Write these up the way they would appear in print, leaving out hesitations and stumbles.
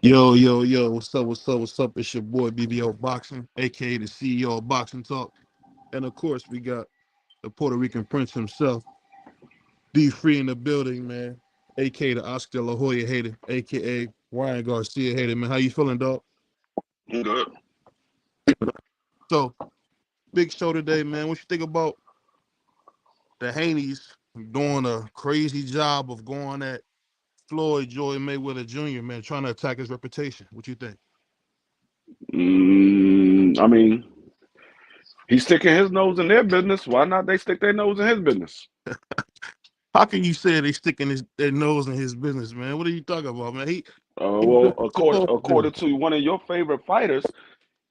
Yo, yo, yo, what's up, what's up, what's up? It's your boy BBO Boxing, aka the CEO of Boxing Talk. And of course, we got the Puerto Rican Prince himself, D Free in the building, man, aka the Oscar De La Hoya hater, aka Ryan Garcia hater, man. How you feeling, dog? Good. So, big show today, man. What you think about the Haneys doing a crazy job of going at Floyd Joy Mayweather Jr., man, trying to attack his reputation? What you think? I mean, he's sticking his nose in their business. Why not they stick their nose in his business? How can you say they sticking their nose in his business, man? What are you talking about, man? He's doing Well, what he's supposed to do. according to one of your favorite fighters,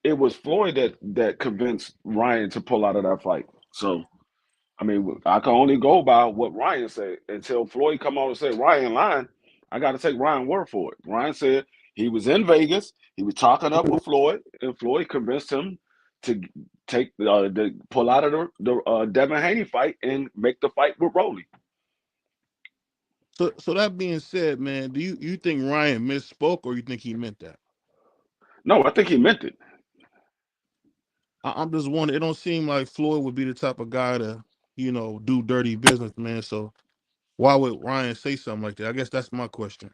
it was Floyd that convinced Ryan to pull out of that fight. So, I mean, I can only go by what Ryan said. Until Floyd come out and say Ryan lying, I got to take Ryan's word for it. Ryan said he was in Vegas, he was talking up with Floyd, and Floyd convinced him to pull out of the Devin Haney fight and make the fight with Rolly. So that being said, man, do you think Ryan misspoke or you think he meant that? No, I think he meant it. I'm just wondering. It don't seem like Floyd would be the type of guy to, do dirty business, man. So why would Ryan say something like that? I guess that's my question.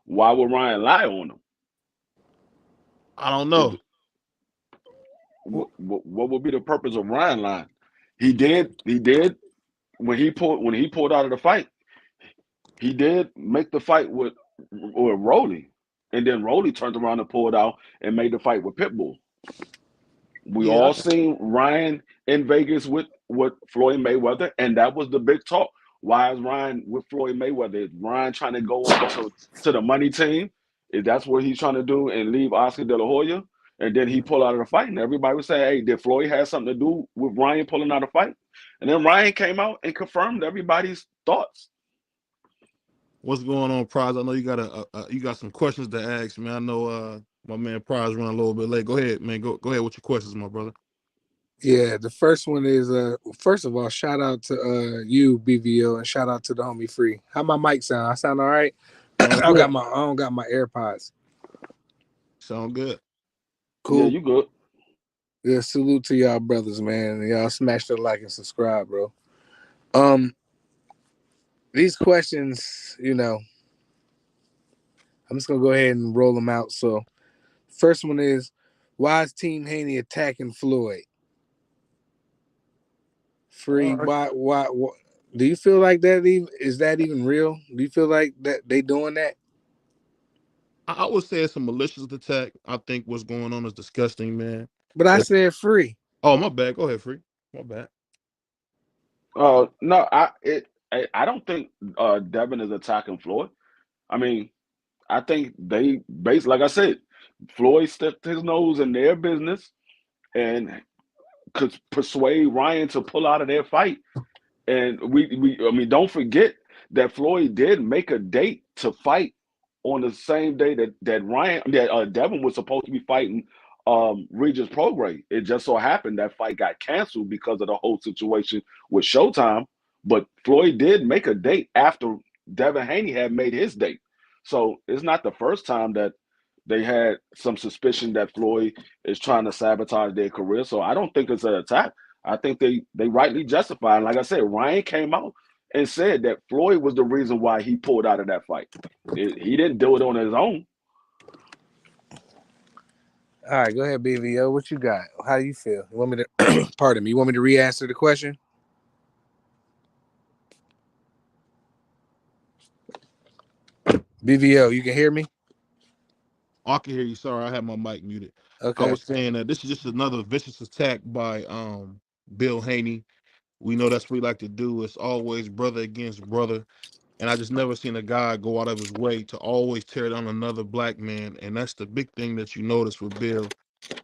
Why would Ryan lie on him? I don't Is know. what would be the purpose of Ryan lying? He did when he pulled out of the fight. He did make the fight with Rolly, and then Rolly turned around and pulled out and made the fight with Pitbull. We Yeah, all seen Ryan in Vegas with Floyd Mayweather, and that was the big talk. Why is Ryan with Floyd Mayweather? Is Ryan trying to go over to the money team? Is that's what he's trying to do and leave Oscar De La Hoya? And then he pull out of the fight, and everybody was saying, "Hey, did Floyd have something to do with Ryan pulling out of the fight?" And then Ryan came out and confirmed everybody's thoughts. what's going on, Prize? I know you got some questions to ask, man. I know my man Prize running a little bit late. Go ahead, man. Go ahead with your questions, my brother. Yeah, the first one is first of all, shout out to you, BVO, and shout out to the homie Free. How my mic sound? I sound all right? Sound good. I don't got my AirPods. Sound good. Yeah, Cool. you good. Yeah, salute to y'all brothers, man. Y'all smash the like and subscribe, bro. Um, these questions, I'm just gonna go ahead and roll them out. So, first one is, why is Team Haney attacking Floyd? Free. Uh, Why? Do you feel like that even is that even real? Do you feel like that they doing that? I would say it's a malicious attack. I think what's going on is disgusting, man. But I It's, said free. oh, my bad. Go ahead, Free. My bad. No, I don't think Devin is attacking Floyd. I mean, I think they based like I said, Floyd stepped his nose in their business and could persuade Ryan to pull out of their fight. And we I mean, don't forget that Floyd did make a date to fight on the same day that Devin was supposed to be fighting Regis Prograis. It just so happened that fight got canceled because of the whole situation with Showtime. But Floyd did make a date after Devin Haney had made his date. So it's not the first time that they had some suspicion that Floyd is trying to sabotage their career. So I don't think it's an attack. I think they rightly justified. And like I said, Ryan came out and said that Floyd was the reason why he pulled out of that fight. He didn't do it on his own. All right, go ahead, BVO. What you got? How you feel? You want me to pardon me? You want me to re-answer the question? BVO, you can hear me? I can hear you. Sorry, I had my mic muted. I Okay. was saying that this is just another vicious attack by Bill Haney. We know that's what we like to do. It's always brother against brother. And I just never seen a guy go out of his way to always tear down another black man. And that's the big thing that you notice with Bill.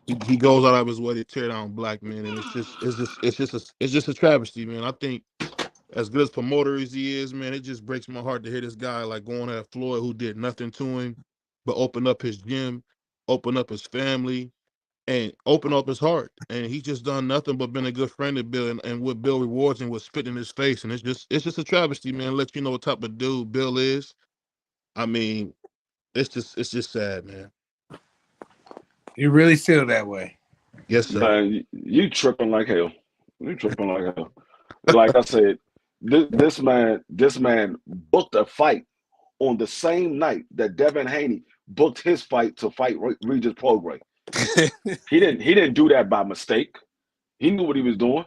He goes out of his way to tear down black men, and it's just a travesty, man. I think as good as promoter as he is, man, it just breaks my heart to hear this guy like going at Floyd, who did nothing to him, but open up his gym, open up his family, and open up his heart. And he's just done nothing but been a good friend to Bill, and what Bill rewards him was spit in his face. And it's just a travesty, man. Let you know what type of dude Bill is. I mean, it's just sad, man. You really feel that way? Yes, sir. Man, you tripping like hell. You tripping like hell. Like I said, this man booked a fight on the same night that Devin Haney booked his fight to fight Regis Prograis. He didn't do that by mistake. He knew what he was doing.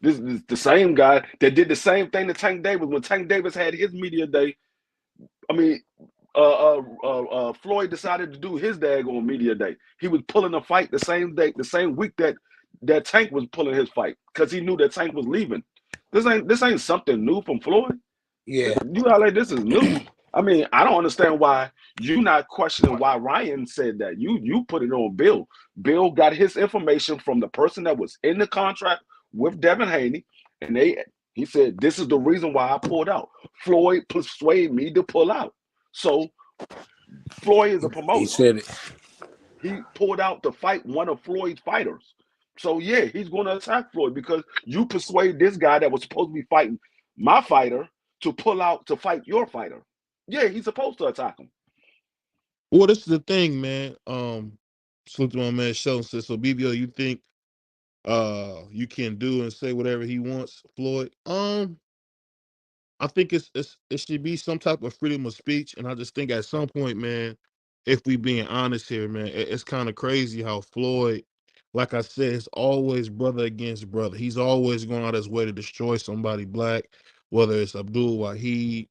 This is the same guy that did the same thing to Tank Davis when Tank Davis had his media day. I mean, Floyd decided to do his daggone media day. He was pulling a fight the same day, the same week that Tank was pulling his fight because he knew that Tank was leaving. This ain't something new from Floyd. Yeah. You act like this is new. I mean, I don't understand why you not questioning why Ryan said that. You put it on Bill. Bill got his information from the person that was in the contract with Devin Haney, and he said this is the reason why I pulled out. Floyd persuaded me to pull out. So Floyd is a He promoter. said it. He pulled out to fight one of Floyd's fighters. So yeah, he's going to attack Floyd because you persuade this guy that was supposed to be fighting my fighter to pull out to fight your fighter. Yeah, he's supposed to attack him. Well, this is the thing, man. Salute to my man Sheldon says, so BBO, you think you can do and say whatever he wants, Floyd? I think it should be some type of freedom of speech, and I just think at some point, man, if we being honest here, man, it's kind of crazy how Floyd, like I said, is always brother against brother. He's always going out his way to destroy somebody black, whether it's Abdul Wahid,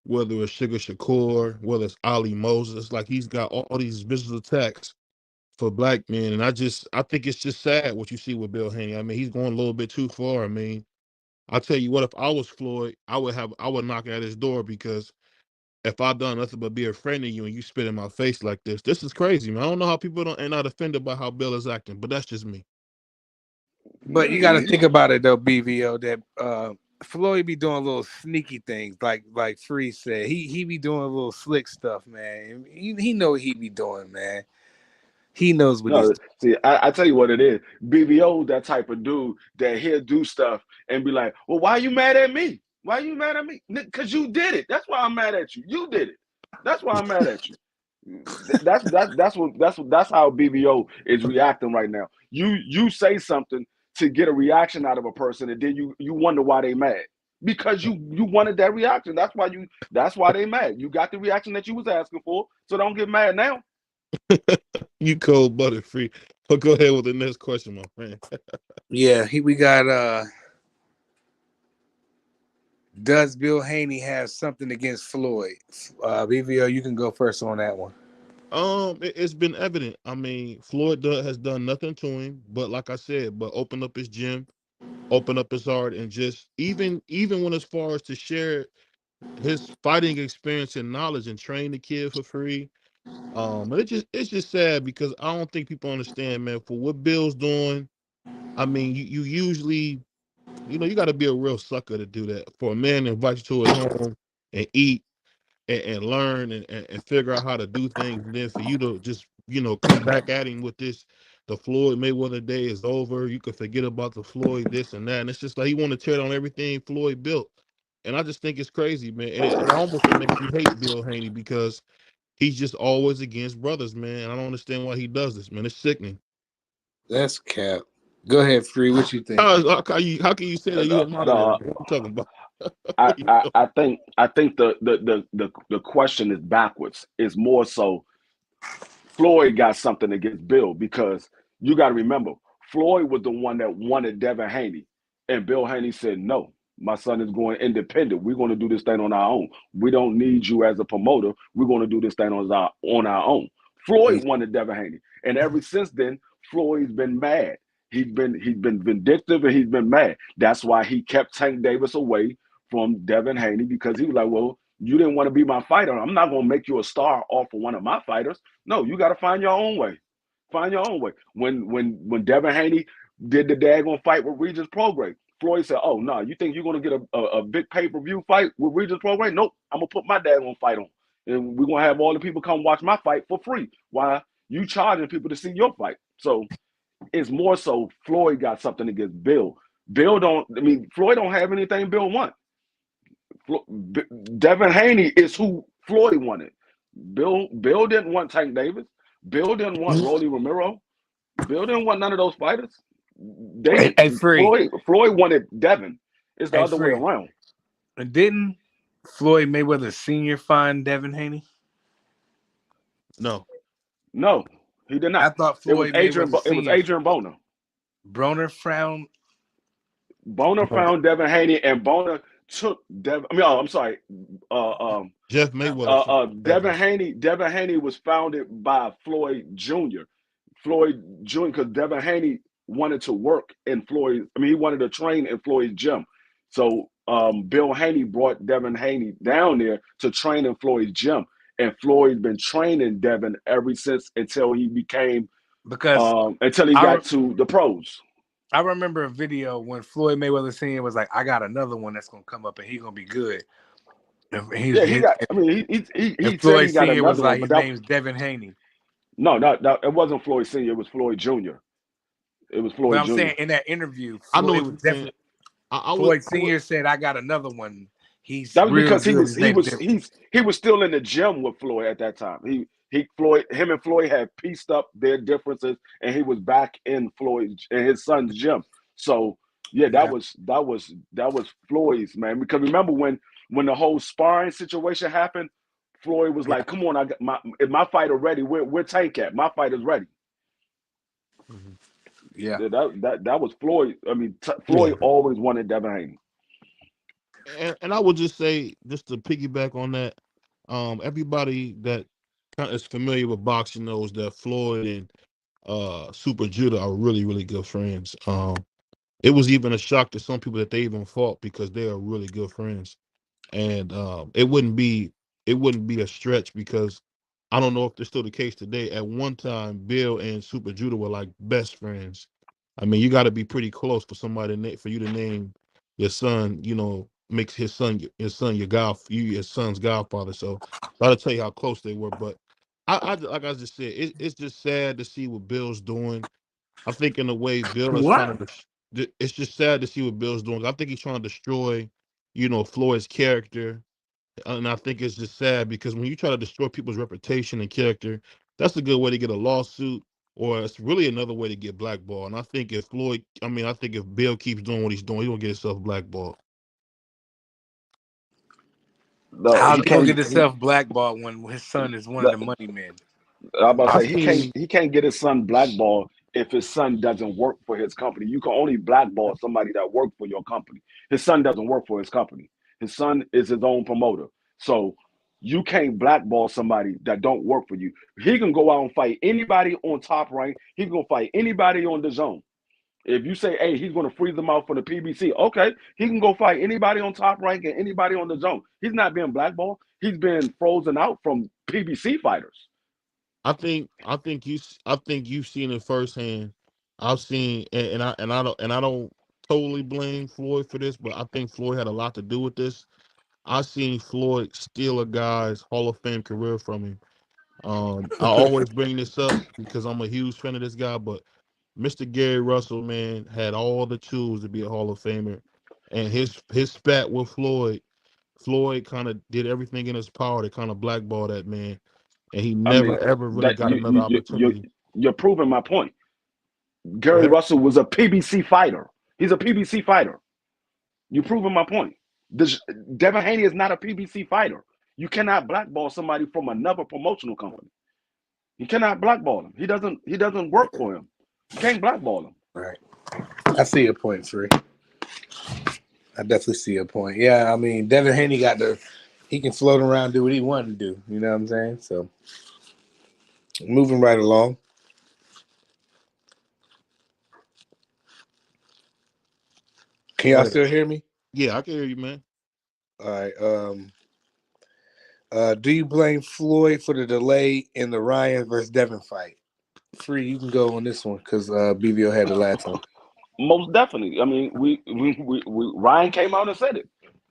whether it's Sugar Shakur, whether it's Ali Moses. It's like he's got all these visual attacks for black men, and I think it's just sad what you see with Bill Haney. I mean, he's going a little bit too far. I mean, I'll tell you what, if I was Floyd, I would knock at his door because if I done nothing but be a friend of you and you spit in my face like this is crazy, man. I don't know how people don't ain't not offended by how Bill is acting, but that's just me. But you got to think about it though, BVO. That Floyd be doing little sneaky things, like Free said. He be doing a little slick stuff, man. He know what he be doing, man. He knows what he's No, doing. see, I tell you what it is. BBO, that type of dude that he'll do stuff and be like, "Well, why are you mad at me? Why are you mad at me? Because you did it. That's why I'm mad at you. You did it. That's why I'm mad at you." That's how BBO is reacting right now. You say something to get a reaction out of a person, and then you wonder why they mad because you wanted that reaction. That's why they mad. You got the reaction that you was asking for, so don't get mad now. You cold blooded Free. But go ahead with the next question, my friend. Yeah, we got. Does Bill Haney have something against Floyd? BVO, you can go first on that one. It's been evident. I mean, has done nothing to him, but like I said, but open up his gym, open up his heart, and just even when as far as to share his fighting experience and knowledge and train the kid for free. And it's just sad because I don't think people understand, man, for what Bill's doing. I mean, you usually, you got to be a real sucker to do that. For a man to invite you to his home and eat and learn and figure out how to do things, and then for you to just, come back at him with this, the Floyd Mayweather day is over. You could forget about the Floyd this and that. And it's just like he want to tear down everything Floyd built. And I just think it's crazy, man. And it almost it makes me hate Bill Haney because he's just always against brothers, man. And I don't understand why he does this, man. It's sickening. That's cap. Go ahead, Free. What you think? How can you say that you a moderator? The What you talking about? I, You I know? I think the question is backwards. It's more so Floyd got something against Bill because you got to remember Floyd was the one that wanted Devin Haney, and Bill Haney said no. My son is going independent. We're going to do this thing on our own. We don't need you as a promoter. We're going to do this thing on our own. Floyd wanted Devin Haney, and ever since then, Floyd's been mad. He's been vindictive and he's been mad. That's why he kept Tank Davis away from Devin Haney because he was like, well, you didn't want to be my fighter. I'm not going to make you a star off of one of my fighters. No, you got to find your own way. Find your own way. When Devin Haney did the daggone fight with Regis Prograis, Floyd said, "Oh no, you think you're gonna get a big pay-per-view fight with Regis Prograis? Nope, I'm gonna put my daggone fight on, and we're gonna have all the people come watch my fight for free. Why you charging people to see your fight?" So it's more so Floyd got something against Bill. Bill don't. I mean, Floyd don't have anything Bill want. Devin Haney is who Floyd wanted. Bill didn't want Tank Davis. Bill didn't want Rolly Romero. Bill didn't want none of those fighters. Hey, They hey, free. Floyd wanted Devin. It's the Hey, other way free. around. And didn't Floyd Mayweather Sr. find Devin Haney? No. No, he did I not. thought It was Floyd Mayweather It was Sr. Adrian Boner. Broner frowned. Boner found Devin Haney, and Boner took Devin. I mean, oh, I'm sorry. Uh, um, Jeff Mayweather found Devin Devin. Haney. Devin Haney was founded by Floyd Jr. Floyd Jr. because Devin Haney wanted to work in Floyd. I mean, he wanted to train in Floyd's gym. So Bill Haney brought Devin Haney down there to train in Floyd's gym, and Floyd's been training Devin ever since until he became Because until he I got to the pros. I remember a video when Floyd Mayweather Sr. was like, "I got another one that's gonna come up and he's gonna be good." And Yeah, he got. I mean, and he said he Floyd got Sr. was another one, like, but "His that name's Devin Haney." no, it wasn't Floyd Senior. It was Floyd Junior. It was But Floyd I'm Junior. saying in that interview, I know Floyd, it what was you're saying. definitely I would. Floyd Sr. said, "I got another one. He's That was real because good. His name's Devin." he was still in the gym with Floyd at that time. Him and Floyd had pieced up their differences, and he was back in Floyd in his son's gym. So yeah, Yeah, that was Floyd's, man. Because remember when the whole sparring situation happened, Floyd was yeah, like, "Come on, I got my fighter ready. Where Tank at? My fighter's ready." Mhm. yeah. Yeah, that was Floyd. I mean, Yeah. Floyd always wanted Devin Haney. And I would just say, just to piggyback on that, everybody that kind of is familiar with boxing knows that Floyd and Super Judah are really, really good friends. It was even a shock to some people that they even fought because they are really good friends. And it wouldn't be a stretch because I don't know if it's still the case today. At one time, Bill and Super Judah were like best friends. I mean, you got to be pretty close for somebody for you to name your son. Makes his son your son's godfather. So that'll tell you how close they were. But like I just said, it's just sad to see what Bill's doing. I think in a way, Bill is trying What? to. It's just sad to see what Bill's doing. I think he's trying to destroy, Floyd's character, and I think it's just sad because when you try to destroy people's reputation and character, that's a good way to get a lawsuit, or it's really another way to get blackballed. And I think if Bill keeps doing what he's doing, he's gonna get himself blackballed. No, How's he he gonna can't. get himself blackballed when his son is one of the money men? I'm about to I say seen. he can't get his son blackballed if his son doesn't work for his company. You can only blackball somebody that worked for your company. His son doesn't work for his company. His son is his own promoter. So you can't blackball somebody that don't work for you. He can go out and fight anybody on Top Rank. He can go fight anybody on the zone. If you say, hey, he's going to freeze them out for the PBC, okay, he can go fight anybody on Top Rank and anybody on the zone. He's not being blackballed. He's been frozen out from PBC fighters. I think you've seen it firsthand. I've seen, and I don't totally blame Floyd for this, but I think Floyd had a lot to do with this. I seen Floyd steal a guy's Hall of Fame career from him. I always bring this up because I'm a huge fan of this guy, but Mr. Gary Russell, man, had all the tools to be a Hall of Famer, and his spat with Floyd. Floyd kind of did everything in his power to kind of blackball that man, and he I never mean, ever really that got another you opportunity. you're proving my point. Go Gary ahead. Russell was a PBC fighter. He's a PBC fighter. You're proving my point. This, Devin Haney is not a PBC fighter. You cannot blackball somebody from another promotional company. You cannot blackball him. He doesn't work for him. You can't blackball him. Right. I see your point, Free. I definitely see your point. Yeah, I mean, Devin Haney he can float around, do what he wanted to do. You know what I'm saying? So, moving right along. Can Go y'all ahead. still hear me? Yeah, I can hear you, man. All right. Do you blame Floyd for the delay in the Ryan versus Devin fight? Free, you can go on this one because BVO had the last one. Most definitely. I mean, Ryan came out and said it.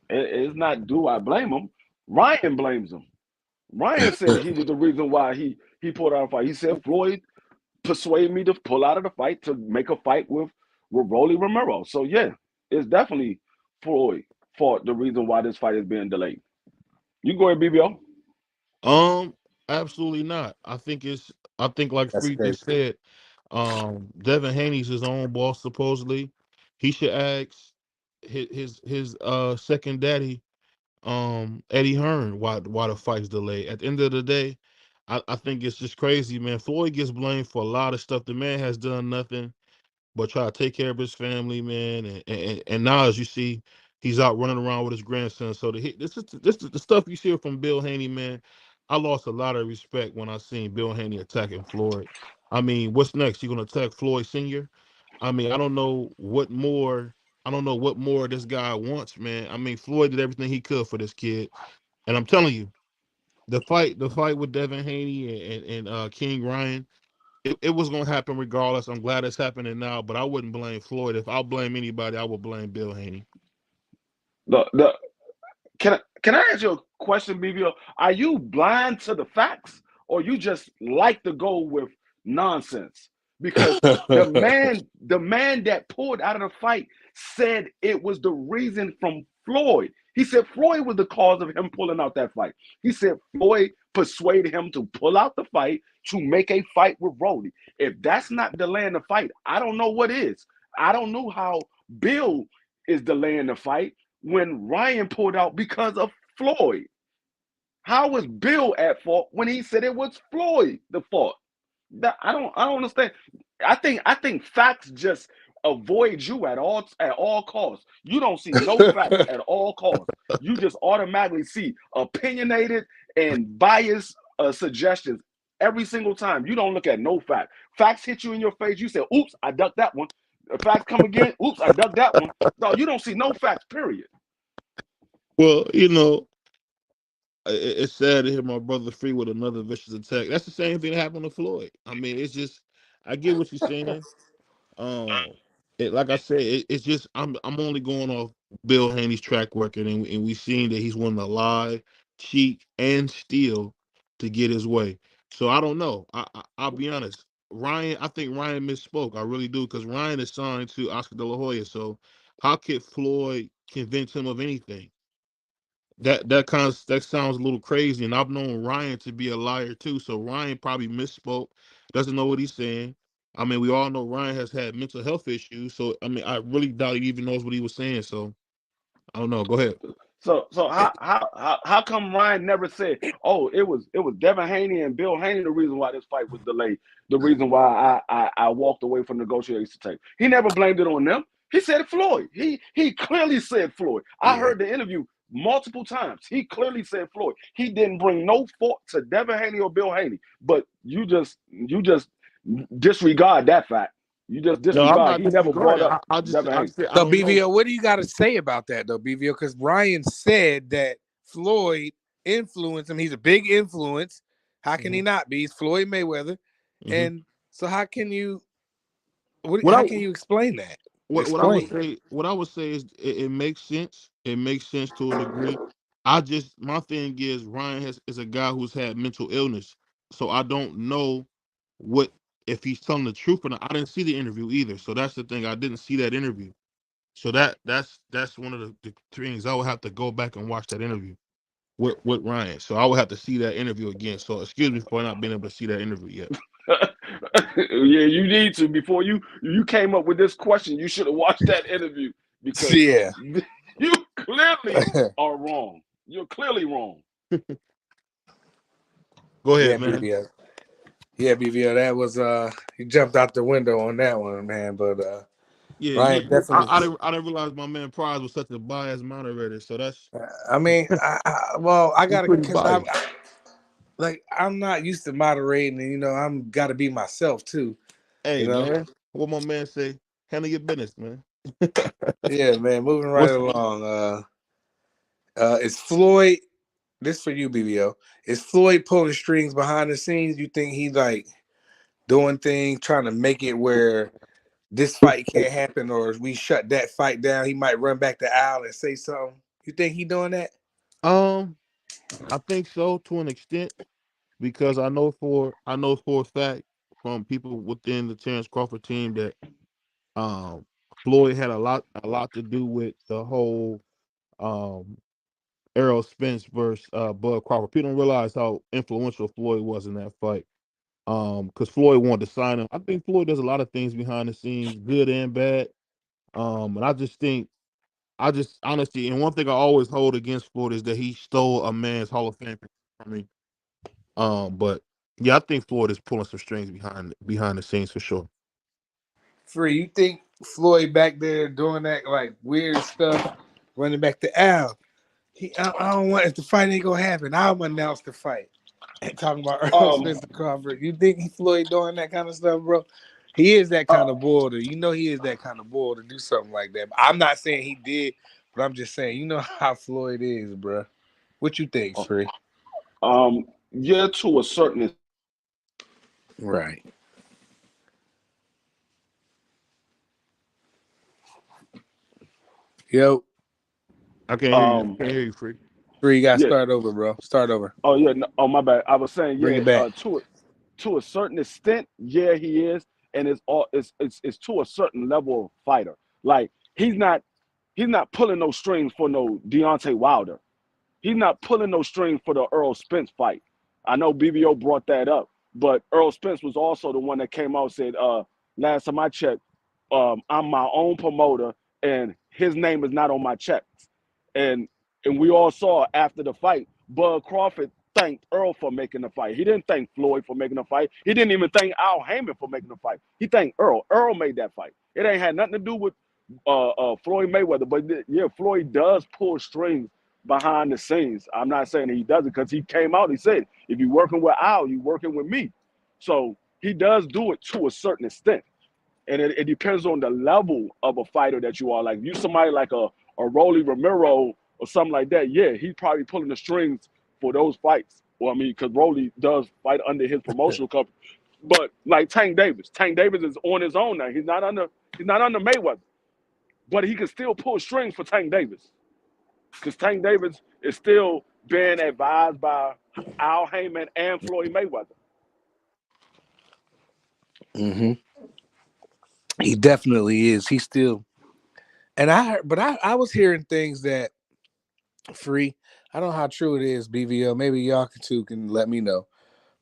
It's not do I blame him. Ryan blames him. Ryan said he was the reason why he pulled out a fight. He said Floyd persuaded me to pull out of the fight to make a fight with Rolly Romero. So yeah, it's definitely Floyd fault the reason why this fight is being delayed. You go ahead, BBO. Um, Absolutely not. I think like That's Free crazy. just said, Devin Haney's his own boss supposedly. He should ask his second daddy, Eddie Hearn, why the fight's delayed. At the end of the day, I think it's just crazy, man. Floyd gets blamed for a lot of stuff. The man has done nothing but try to take care of his family, man. And now, as you see, he's out running around with his grandson. So this is the stuff you see from Bill Haney, man. I lost a lot of respect when I seen Bill Haney attacking Floyd. I mean, what's next? You gonna attack Floyd Senior? I mean, I don't know what more. I don't know what more this guy wants, man. I mean, Floyd did everything he could for this kid, and I'm telling you, the fight with Devin Haney and King Ryan, it was gonna happen regardless. I'm glad it's happening now, but I wouldn't blame Floyd. If I'll blame anybody, I would blame Bill Haney. The can I ask you a question, BBO? Are you blind to the facts, or you just like to go with nonsense? Because the man that pulled out of the fight said it was the reason from Floyd. He said Floyd was the cause of him pulling out that fight. He said Floyd persuaded him to pull out the fight to make a fight with Brody. If that's not delaying the fight, I don't know what is. I don't know how Bill is delaying the fight when Ryan pulled out because of Floyd. How was Bill at fault when he said it was Floyd the fault? I don't understand. I think facts just avoid you at all costs. You don't see no facts at all costs. You just automatically see opinionated and biased suggestions every single time. You don't look at no fact. Facts hit you in your face. You say, "Oops, I ducked that one." Facts come again. Oops, I ducked that one. No, you don't see no facts. Period. Well, it's sad to hear my brother Free with another vicious attack. That's the same thing that happened to Floyd. I mean, it's just I get what you're saying. Um, like I said, it's just I'm only going off Bill Haney's track record, and we seen that he's willing to lie, cheat, and steal to get his way. So I don't know. I'll be honest. Ryan, I think Ryan misspoke. I really do, because Ryan is signed to Oscar De La Hoya. So how could Floyd convince him of anything? That sounds a little crazy, and I've known Ryan to be a liar too. So Ryan probably misspoke, doesn't know what he's saying. I mean, we all know Ryan has had mental health issues, so I mean, I really doubt he even knows what he was saying. So I don't know. Go ahead. So how come Ryan never said, "Oh, it was Devin Haney and Bill Haney the reason why this fight was delayed, the reason why I walked away from negotiations tape." He never blamed it on them. He said Floyd. He clearly said Floyd. I Yeah. heard the interview multiple times. He clearly said Floyd. He didn't bring no fault to Devin Haney or Bill Haney. But you just disregard that fact. You just No, I'm disregard. not He never brought disregarding. up Devin I Haney. said I So don't know. BVO, what do you got to say about that though, BVO? Because Ryan said that Floyd influenced him. He's a big influence. How can he Mhm, not be? He's Floyd Mayweather. mhm. And so how can you what What I how can you explain that? what Explain. I would say is it makes sense. It makes sense to a degree. I just my thing is Ryan is a guy who's had mental illness, so I don't know what if he's telling the truth or not. I didn't see the interview either, so that's the thing. I didn't see that interview, so that's one of the things I would have to go back and watch that interview with Ryan. So I would have to see that interview again. So excuse me for not being able to see that interview yet. Yeah, you need to before you came up with this question. You should have watched that interview because Yeah. you clearly are wrong. You're clearly wrong. Go Yeah, ahead, man. BVO. Yeah, BVO. That was you jumped out the window on that one, man. But Yeah, Ryan definitely I didn't realize my man Prize was such a biased moderator. So that's I mean, well, I he's gotta pretty because biased. I'm not used to moderating, and I'm gotta be myself too. You Hey, know, man, what my man say? Handle your business, man. yeah, man. Moving right What's along. Is Floyd? This for you, BBO. Is Floyd pulling strings behind the scenes? You think he's like doing things, trying to make it where this fight can't happen, or if we shut that fight down, he might run back to Al and say something. You think he doing that? um? I think so to an extent because I know for a fact from people within the Terrence Crawford team that Floyd had a lot to do with the whole um Errol Spence versus Bud Crawford. People don't realize how influential Floyd was in that fight. Because Floyd wanted to sign him. I think Floyd does a lot of things behind the scenes, good and bad. And I just think, I just honestly, and one thing I always hold against Floyd is that he stole a man's Hall of Fame from me. But yeah, I think Floyd is pulling some strings behind the scenes for sure. Free, you think Floyd back there doing that like weird stuff, running back to Al? I don't want if the fight ain't gonna happen. I'll announce the fight. And talking about Earl Um, Spencer Crawford. You think Floyd doing that kind of stuff, bro? He is that uh, kind of bull. You know he is that kind of bull to do something like that. I'm not saying he did, but I'm just saying you know how Floyd is, bro. What you think, Free? yeah, to a certain Right. Yo, I can't hear you. um, I can't hear you, Freak. Free, you got to yeah. start over, bro. Start over. Oh yeah, no, oh my bad. I was saying, Bring yeah, it back. to a certain extent, yeah, he is, and it's to a certain level of fighter. Like he's not pulling no strings for no Deontay Wilder. He's not pulling no strings for the Earl Spence fight. I know BBO brought that up, but Earl Spence was also the one that came out and said, last time I checked, I'm my own promoter and his name is not on my checks. And we all saw after the fight, Bud Crawford thanked Earl for making the fight. He didn't thank Floyd for making the fight. He didn't even thank Al Heyman for making the fight. He thanked Earl. Earl made that fight. It ain't had nothing to do with Floyd Mayweather, but yeah, Floyd does pull strings behind the scenes. I'm not saying he doesn't because he came out. He said, if you're working with Al, you're working with me. So he does do it to a certain extent, and it depends on the level of a fighter that you are. Like you, somebody like a Rolly Romero or something like that. Yeah, he's probably pulling the strings for those fights. Well, I mean, because Rolly does fight under his promotional company. But like Tank Davis is on his own now. He's not under Mayweather, but he can still pull strings for Tank Davis because Tank Davis is still being advised by Al Heyman and Floyd Mayweather. Mm-hmm. He definitely is. He still and I heard, but I was hearing things that Free. I don't know how true it is, BVO. Maybe y'all too can let me know.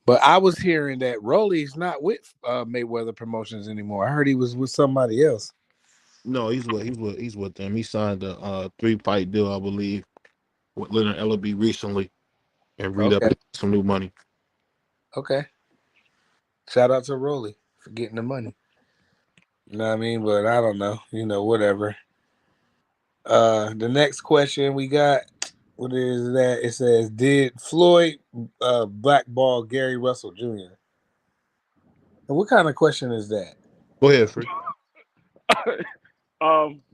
But I was hearing that Rolly's not with Mayweather Promotions anymore. I heard he was with somebody else. No, he's with them. He signed a 3 fight deal, I believe, with Leonard Ellaby recently, and read up Okay. some new money. Okay. Shout out to Rolly for getting the money. You know what I mean? But I don't know. You know, whatever. The next question we got, what is that? It says, did Floyd blackball Gary Russell Jr.? And what kind of question is that? Go ahead, Free.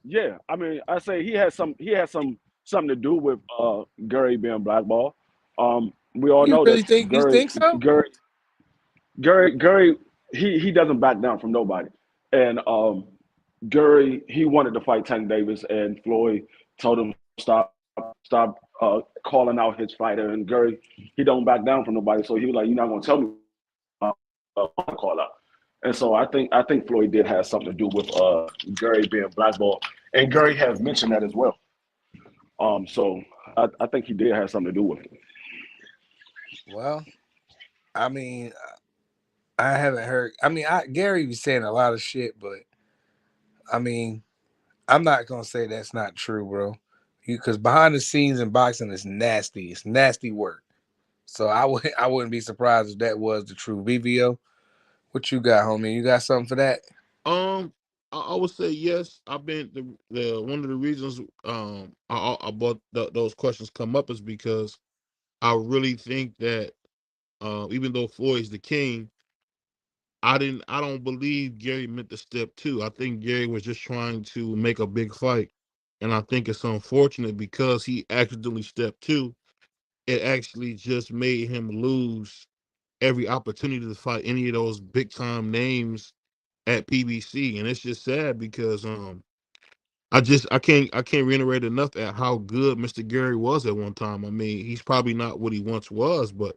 Yeah, I mean, I say he had something to do with Gary being blackballed. We all You know really that think so? Gary he doesn't back down from nobody, and Gary he wanted to fight Tank Davis, and Floyd told him stop calling out his fighter, and Gary he don't back down from nobody, so he was like, you're not gonna tell me call out. And so I think Floyd did have something to do with Gary being blackballed, and Gary has mentioned that as well. So I think he did have something to do with it. Well, I mean, I haven't heard. I mean, Gary was saying a lot of shit, but I mean, I'm not gonna say that's not true, bro. Because behind the scenes in boxing is nasty. It's nasty work. So I wouldn't be surprised if that was the true VVO. What you got, homie? You got something for that? Um, I would say yes. I've been the one of the reasons I brought those questions come up is because I really think that even though Floyd's the king, I don't believe Gary meant to step two. I think Gary was just trying to make a big fight, and I think it's unfortunate because he accidentally stepped two. It actually just made him lose every opportunity to fight any of those big time names at PBC, and it's just sad because I can't reiterate enough at how good Mr. Gary was at one time. I mean, he's probably not what he once was, but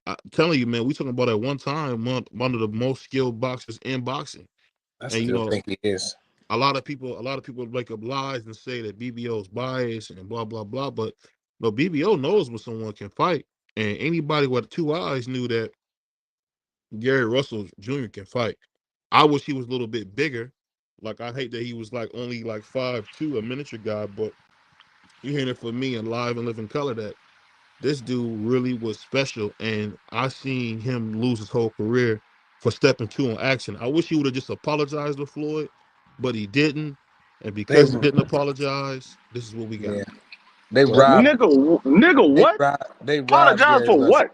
I'm telling you, man, we talking about at one time one of the most skilled boxers in boxing, I and you still know. think he is. A lot of people make up lies and say that BBO's biased and blah blah blah. But No, BBO knows when someone can fight, and anybody with two eyes knew that Gary Russell Jr. can fight. I wish he was a little bit bigger. Like I hate that he was like only like 5'2", a miniature guy. But you hearing it from me in live and living color that this dude really was special, and I seen him lose his whole career for stepping two on action. I wish he would have just apologized to Floyd, but he didn't. And They because he didn't apologize, this is what we got. yeah. They Go ahead. robbed Nigga, what? they robbed Apologize Gary for Russell. what?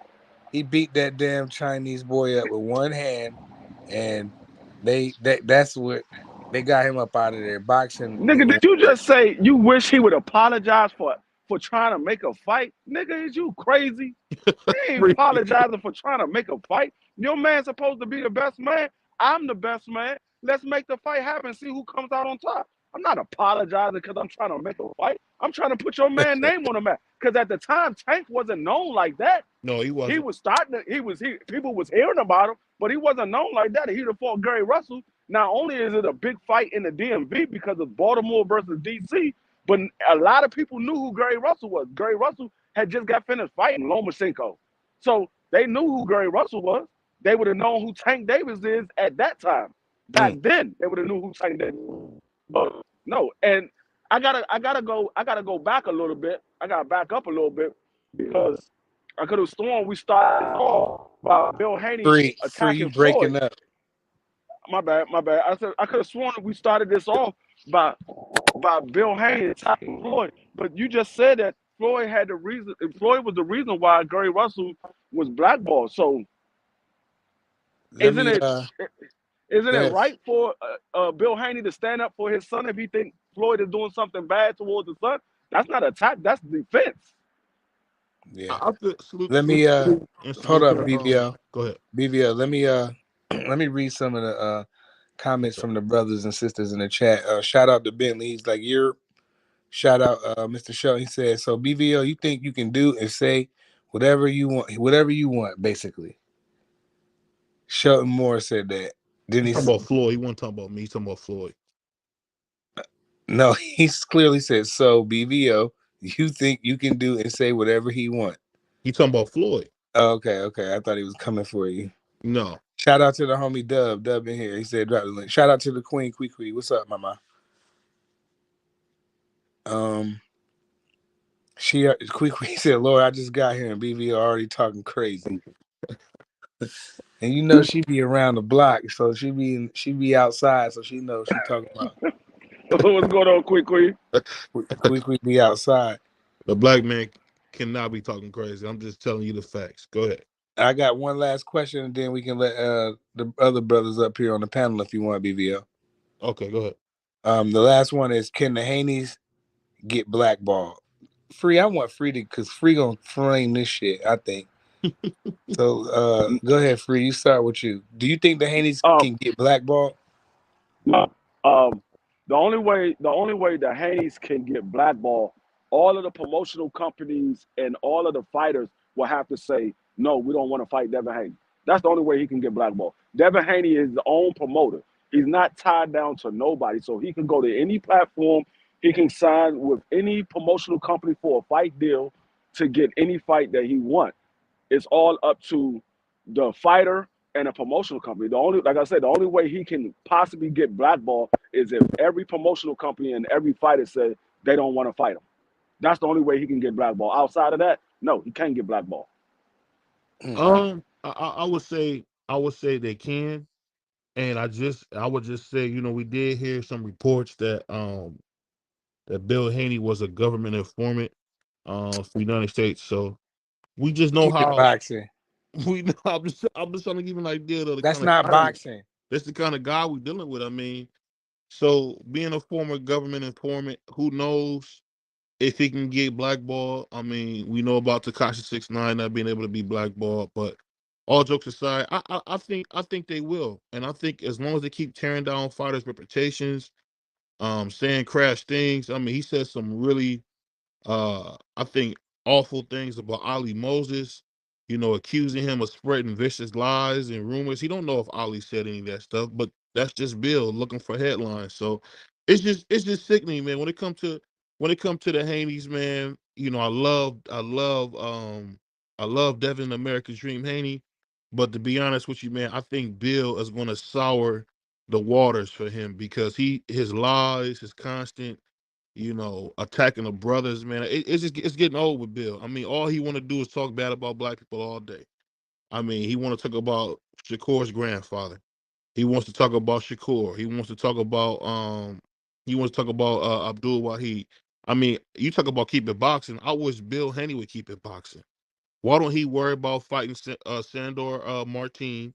He beat that damn Chinese boy up with one hand, and that's what they got him up out of there boxing. Nigga, did you just say you wish he would apologize for trying to make a fight? Nigga, is you crazy? He ain't Free. apologizing for trying to make a fight. Your man's supposed to be the best man. I'm the best man. Let's make the fight happen. See who comes out on top. I'm not apologizing because I'm trying to make a fight. I'm trying to put your man name on the map. Because at the time, Tank wasn't known like that. No, he He wasn't. was starting to, people was hearing about him, but he wasn't known like that. He'd have fought Gary Russell. Not only is it a big fight in the DMV because of Baltimore versus DC, but a lot of people knew who Gary Russell was. Gary Russell had just got finished fighting Lomachenko. So they knew who Gary Russell was. They would have known who Tank Davis is at that time. Back Mm. then, they would have knew who Tank Davis was. But no, and I gotta go back a little bit. I gotta back up a little bit because I could have sworn we started off by Bill Haney free you attacking Floyd. breaking up. My bad, my bad. I said I could have sworn we started this off by Bill Haney attacking Floyd, but you just said that Floyd had the reason. Floyd was the reason why Gary Russell was blackballed. So Let isn't me it isn't go it ahead. right for Bill Haney to stand up for his son if he think Floyd is doing something bad towards his son? That's not attack. That's defense. Yeah. I feel salute, Let me and hold salute up, to BBL. go ahead. BBL. Let me let me read some of the comments from the brothers and sisters in the chat. Shout out to Bentley. He's like, you're shout out Mr. Shelton. He said, so BBL, you think you can do and say whatever you want, basically. Shelton Moore said that. Then He's he talking about Floyd. He wasn't talking about me. He's talking about Floyd. no, he's clearly said, so BBO, you think you can do and say whatever he want. He talking about Floyd. Oh, okay. I thought he was coming for you. No. Shout out to the homie Dub. Dub in here. He said drop the link. Shout out to the Queen Quee. What's up, mama? She Quee said, Lord, I just got here and BB already talking crazy. And you know she be around the block, so she be outside, so she knows she talking about. What's going on, quick? Quee be outside. The black man cannot be talking crazy. I'm just telling you the facts. Go ahead. I got one last question, and then we can let the other brothers up here on the panel if you want, BVL. Okay, go ahead. The last one is, can the Haneys get blackballed? Free, I want Free to, because Free gonna frame this shit, I think. So go ahead, Free. You start with you. Do you think the Haneys Um, can get blackballed? no. The only way the Haneys can get blackballed, all of the promotional companies and all of the fighters will have to say, no, we don't want to fight Devin Haney. That's the only way he can get blackballed. Devin Haney is his own promoter. He's not tied down to nobody, so he can go to any platform. He can sign with any promotional company for a fight deal to get any fight that he wants. It's all up to the fighter and a promotional company. Like I said, the only way he can possibly get blackballed is if every promotional company and every fighter said they don't want to fight him. That's the only way he can get blackballed. Outside of that, no, he can't get blackballed. I would say they can, and I would just say, we did hear some reports that Bill Haney was a government informant for the United States. So we just know Keep it how boxing. we know. I'm just trying to give you an idea of the That's kind of not guy. boxing. That's the kind of guy we're dealing with. I mean, so being a former government informant, who knows if he can get blackballed? I mean, we know about Takashi 6ix9ine not being able to be blackballed, but all jokes aside, I think they will, and I think as long as they keep tearing down fighters' reputations, saying crash things. I mean, he said some really, I think, awful things about Ali Moses. Accusing him of spreading vicious lies and rumors. He don't know if Ali said any of that stuff, but that's just Bill looking for headlines. So it's just sickening, man. When it comes to the Haneys, man. I love Devin America's Dream Haney, but to be honest with you, man, I think Bill is going to sour the waters for him because his lies, his constant, attacking the brothers, man. It's getting old with Bill. I mean, all he want to do is talk bad about black people all day. I mean, he want to talk about Shakur's grandfather. He wants to talk about Shakur. He wants to talk about Abdul Wahid. I mean, you talk about keep it boxing. I wish Bill Haney would keep it boxing. Why don't he worry about fighting Sandor Martin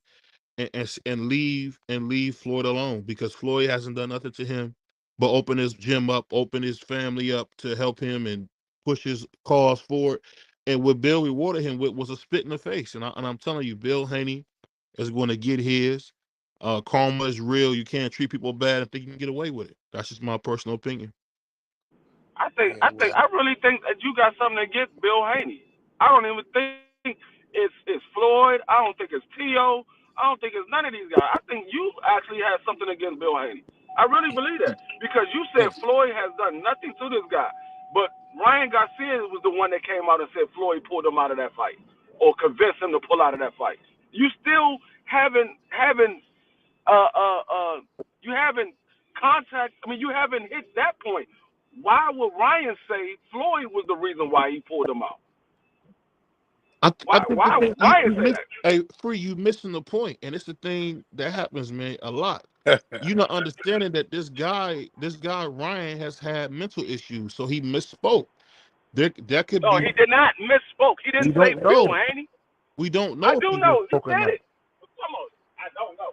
and leave Floyd alone? Because Floyd hasn't done nothing to him but open his gym up, open his family up to help him and push his cause forward. And what Bill rewarded him with was a spit in the face. And I'm telling you, Bill Haney is going to get his. Karma is real. You can't treat people bad and think you can get away with it. That's just my personal opinion. Yeah, I really think that you got something against Bill Haney. I don't even think it's Floyd. I don't think it's T.O. I don't think it's none of these guys. I think you actually have something against Bill Haney. I really believe that because you said yeah. Floyd has done nothing to this guy, but Ryan Garcia was the one that came out and said Floyd pulled him out of that fight or convinced him to pull out of that fight. You still haven't uh uh uh you haven't you haven't hit that point. Why would Ryan say Floyd was the reason why he pulled him out? I think the Why thing would you Ryan say miss, that? hey, free, you missing the point, and it's the thing that happens, man, a lot. You not understanding that this guy Ryan has had mental issues, so he misspoke. That could No, be. he did not misspoke. He We didn't say don't Bill know. Haney. We don't I know if do he know. He misspoke or said not. it. Come on. I don't know.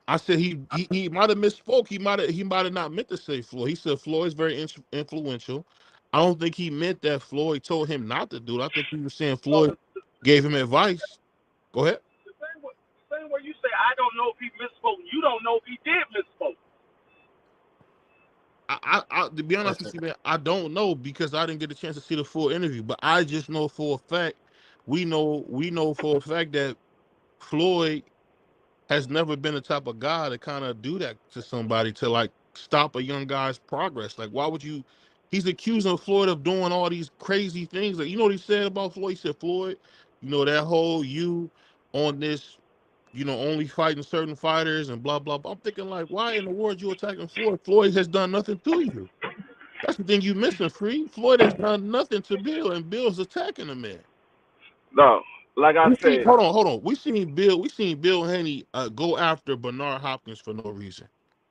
I said he might have misspoke. He might have not meant to say Floyd. He said Floyd's very influential. I don't think he meant that Floyd told him not to do it. I think he was saying No, Floyd gave him advice. Go ahead. the same way you say I don't know if he misspoke. You don't know if he did misspoke. To be honest with you, man, I don't know because I didn't get a chance to see the full interview. But I just know for a fact, we know for a fact that Floyd has never been the type of guy to kind of do that to somebody to like stop a young guy's progress. Like, why would you? He's accusing Floyd of doing all these crazy things. Like, you know what he said about Floyd? He said, Floyd, that whole you on this, only fighting certain fighters and blah blah blah. I'm thinking like, why in the world you attacking Floyd? Floyd has done nothing to you. That's the thing you missing, free. Floyd has done nothing to Bill, and Bill's attacking the man. No, like I We see, said, hold on. We seen Bill Haney go after Bernard Hopkins for no reason.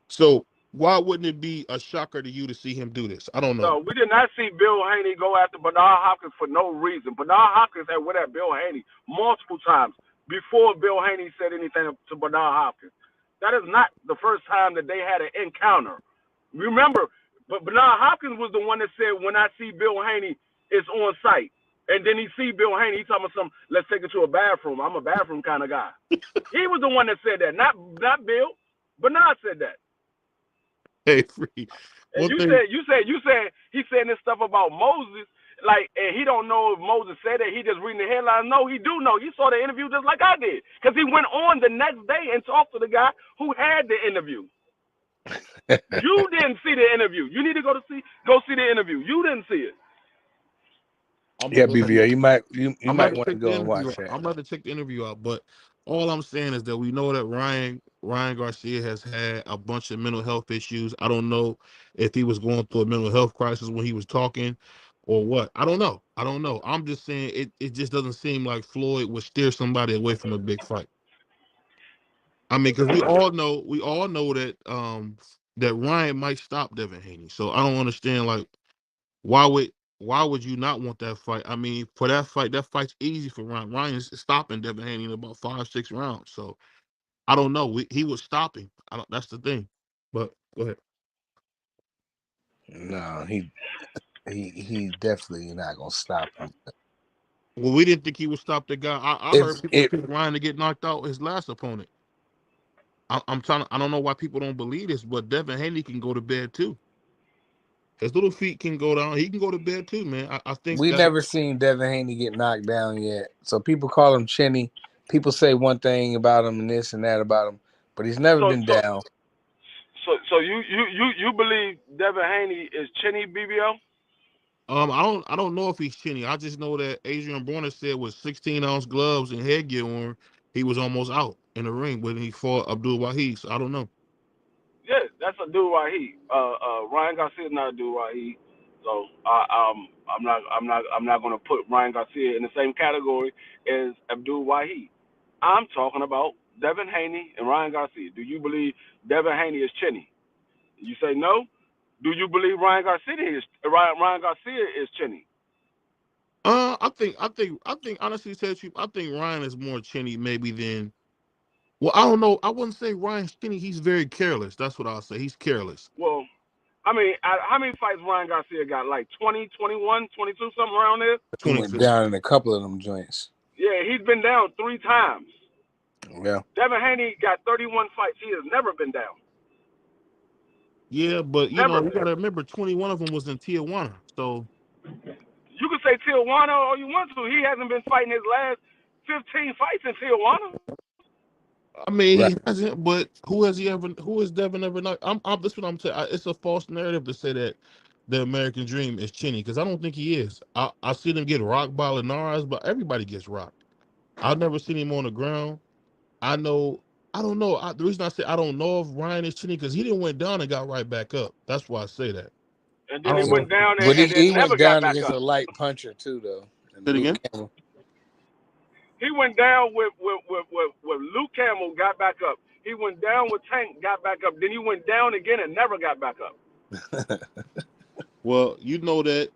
So why wouldn't it be a shocker to you to see him do this? I don't know. no, we did not see Bill Haney go after Bernard Hopkins for no reason. Bernard Hopkins had went at Bill Haney multiple times before Bill Haney said anything to Bernard Hopkins. That is not the first time that they had an encounter. Remember, but Bernard Hopkins was the one that said, "When I see Bill Haney, it's on site." And then he see Bill Haney, he talking about some, "Let's take it to a bathroom. I'm a bathroom kind of guy." He was the one that said that, not Bill. Bernard said that. Hey, free. And One thing. you said he saying this stuff about Moses, like, and he don't know if Moses said that. He just reading the headlines. No, he do know. He saw the interview just like I did, because he went on the next day and talked to the guy who had the interview. You didn't see the interview. You need to go see the interview. You didn't see it. I'm gonna Yeah, go ahead. BVO, you I'm about might to want to check the go and interview watch out. that. I'm about to check the interview out. But all I'm saying is that we know that Ryan Garcia has had a bunch of mental health issues. I don't know if he was going through a mental health crisis when he was talking, or what. I don't know. I'm just saying it just doesn't seem like Floyd would steer somebody away from a big fight. I mean, because we all know that Ryan might stop Devin Haney. So I don't understand, like, why would you not want that fight? I mean, for that fight's easy for Ryan. Ryan's stopping Devin Haney in about 5-6 rounds. So I don't know. He was stopping. I don't. That's the thing. But go ahead. No, he definitely not gonna stop him. Well, we didn't think he would stop the guy. I If heard people it pick Ryan to get knocked out his last opponent. I'm trying. I don't know why people don't believe this, but Devin Haney can go to bed too. His little feet can go down. He can go to bed too, man. I think we that. never seen Devin Haney get knocked down yet, so people call him chinny. People say one thing about him and this and that about him, but he's never So been so down. so you believe Devin Haney is chinny, BBL? I don't know if he's chinny. I just know that Adrian Broner said with 16-ounce gloves and headgear on, he was almost out in the ring when he fought Abdul Wahid. So I don't know. Yeah, that's a dude right here. Ryan Garcia is not a dude right here. So I'm not gonna put Ryan Garcia in the same category as Abdul Wahid. I'm talking about Devin Haney and Ryan Garcia. Do you believe Devin Haney is chinny? You say no. Do you believe Ryan Garcia is chinny? I think honestly, said you, I think Ryan is more chinny maybe than. Well, I don't know. I wouldn't say Ryan's chinny. He's very careless. That's what I'll say. He's careless. Well, I mean, how many fights Ryan Garcia got? Like 20, 21, 22, something around there? He went 26. down in a couple of them joints. Yeah, he's been down 3 times. Yeah. Devin Haney got 31 fights. He has never been down. Yeah, but you Never know, you been. got to remember, 21 of them was in Tijuana. So You can say Tijuana all you want to. He hasn't been fighting his last 15 fights in Tijuana. I mean, Right. he hasn't. But who has he ever? Who has Devin ever? Not, this is what I'm saying. It's a false narrative to say that the American Dream is chinny because I don't think he is. I see them get rocked by Linares, but everybody gets rocked. I've never seen him on the ground. I know. I don't know. The reason I say I don't know if Ryan is chinny because he didn't went down and got right back up. That's why I say that. And I then he don't know. went down But and he then went never got down back against a up. light puncher too, though. And Say it Luke again. Campbell. He went down with Luke Campbell, got back up. He went down with Tank, got back up. Then he went down again and never got back up. Well, you know that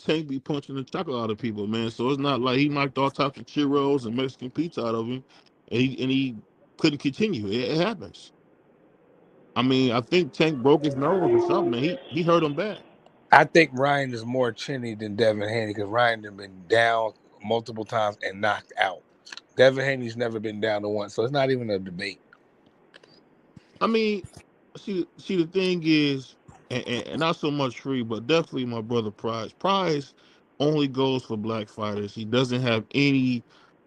Tank be punching the chocolate out of people, man. So it's not like he knocked all types of churros and Mexican pizza out of him, and he couldn't continue. It happens. I mean, I think Tank broke his nose or something, and he hurt him bad. I think Ryan is more chinny than Devin Haney because Ryan has been down multiple times and knocked out. Devin Haney's never been down to once, so it's not even a debate. I mean, see, the thing is, and not so much Free, but definitely my brother Prize. Prize only goes for black fighters. He doesn't have any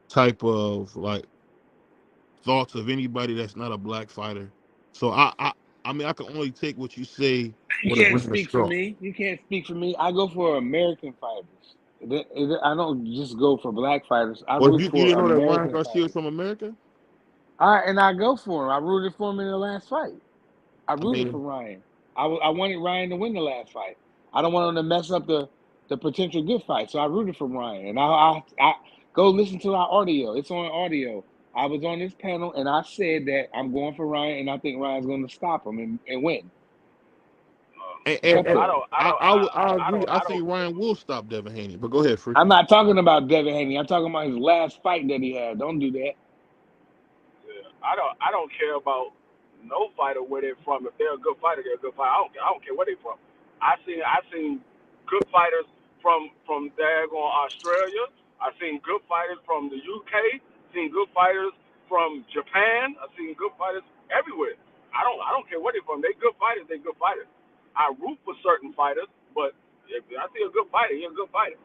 type of like thoughts of anybody that's not a black fighter. So I mean, I can only take what you say You with a can't grain of speak for salt. me. You can't speak for me. I go for American fighters. I don't just go for black fighters. I Well, root you for didn't know that Ryan American Garcia is fighters. from America? And I go for him. I rooted for him in the last fight. I I rooted for mean, Ryan. I wanted Ryan to win the last fight. I don't want him to mess up the potential good fight. So I rooted for Ryan. And I go listen to our audio. It's on audio. I was on this panel and I said that I'm going for Ryan and I think Ryan's going to stop him and win. and Simple. I agree. I think Ryan will stop Devin Haney. But go ahead, Free. I'm not talking about Devin Haney. I'm talking about his last fight that he had. Don't do that. Yeah. I don't care about no fighter where they're from. If they're a good fighter, they're a good fighter. I don't care where they're from. I seen good fighters from daggone Australia. I seen good fighters from the UK. Seen good fighters from Japan. I seen good fighters everywhere. I don't care where they're from. They good fighters. They good fighters. I root for certain fighters, but if I see a good fighter, he's a good fighter.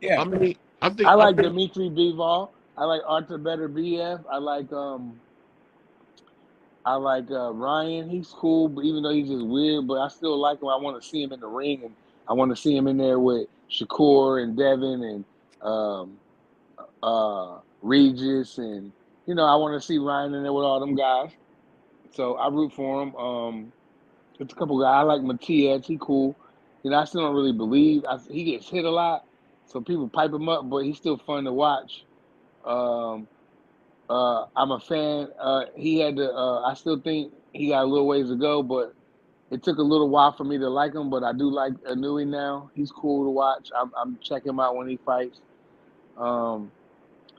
Yeah. I mean, I I like think Dimitri Bivol. I like Arthur Better BF. I like Ryan. He's cool, but even though he's just weird, but I still like him. I want to see him in the ring, and I want to see him in there with Shakur and Devin and Regis, and I want to see Ryan in there with all them guys. So I root for him. It's a couple guys. I like Matias. He cool. I still don't really believe. He gets hit a lot, so people pipe him up, but he's still fun to watch. Um, I'm a fan. He had to. I still think he got a little ways to go, but it took a little while for me to like him. But I do like Anui now. He's cool to watch. I'm checking him out when he fights.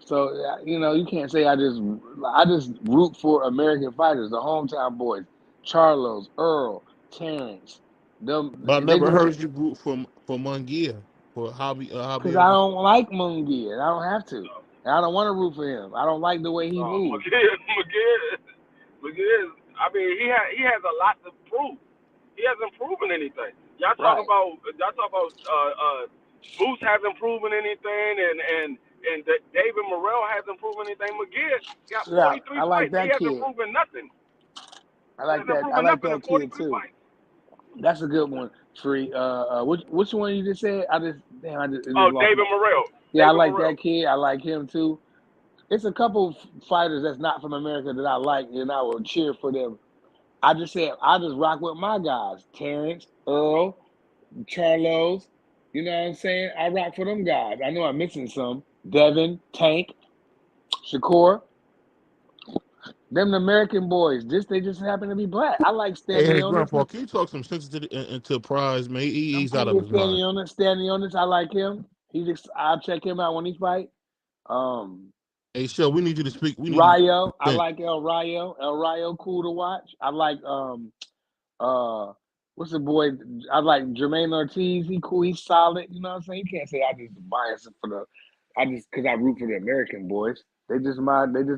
So you can't say I just root for American fighters, the hometown boys, Charlos, Earl, Terrence. Them but I they never just heard you root for Munguia for because I Javier. don't like Munguia. I don't have to. And I don't want to root for him. I don't like the way he moves. McGill. I mean, he has a lot to prove. He hasn't proven anything. Y'all talk Right. about Boots hasn't proven anything, and David Morrell hasn't proven anything. McGill got Yeah, 43 I like fights. He that hasn't kid. proven nothing. I He like hasn't that. I proven like nothing in that kid 43 too. fights. That's a good one. Free. Which one you just said? I just Oh, lost David my. Morrell. Yeah, I David like Morrell. that kid. I like him too. It's a couple fighters that's not from America that I like, and I will cheer for them. I just said I just rock with my guys, Terrence, Earl, Charlos. You know what I'm saying? I rock for them guys. I know I'm missing some. Devin, Tank, Shakur. Them the American boys. They just happen to be black. I like Hey, Stanionis. Grandpa, can you talk some sense into Prize, man? He's out of his mind. Stanionis, I like him. I'll check him out when he fight. Um, Hey, Shell, we need you to speak. We need you to Rayo, I speak. like El Rayo. El Rayo, cool to watch. I like uh what's the boy? I like Jermaine Ortiz. He cool. He's solid. You know what I'm saying? You can't say I just bias for the. I just because I root for the American boys. They just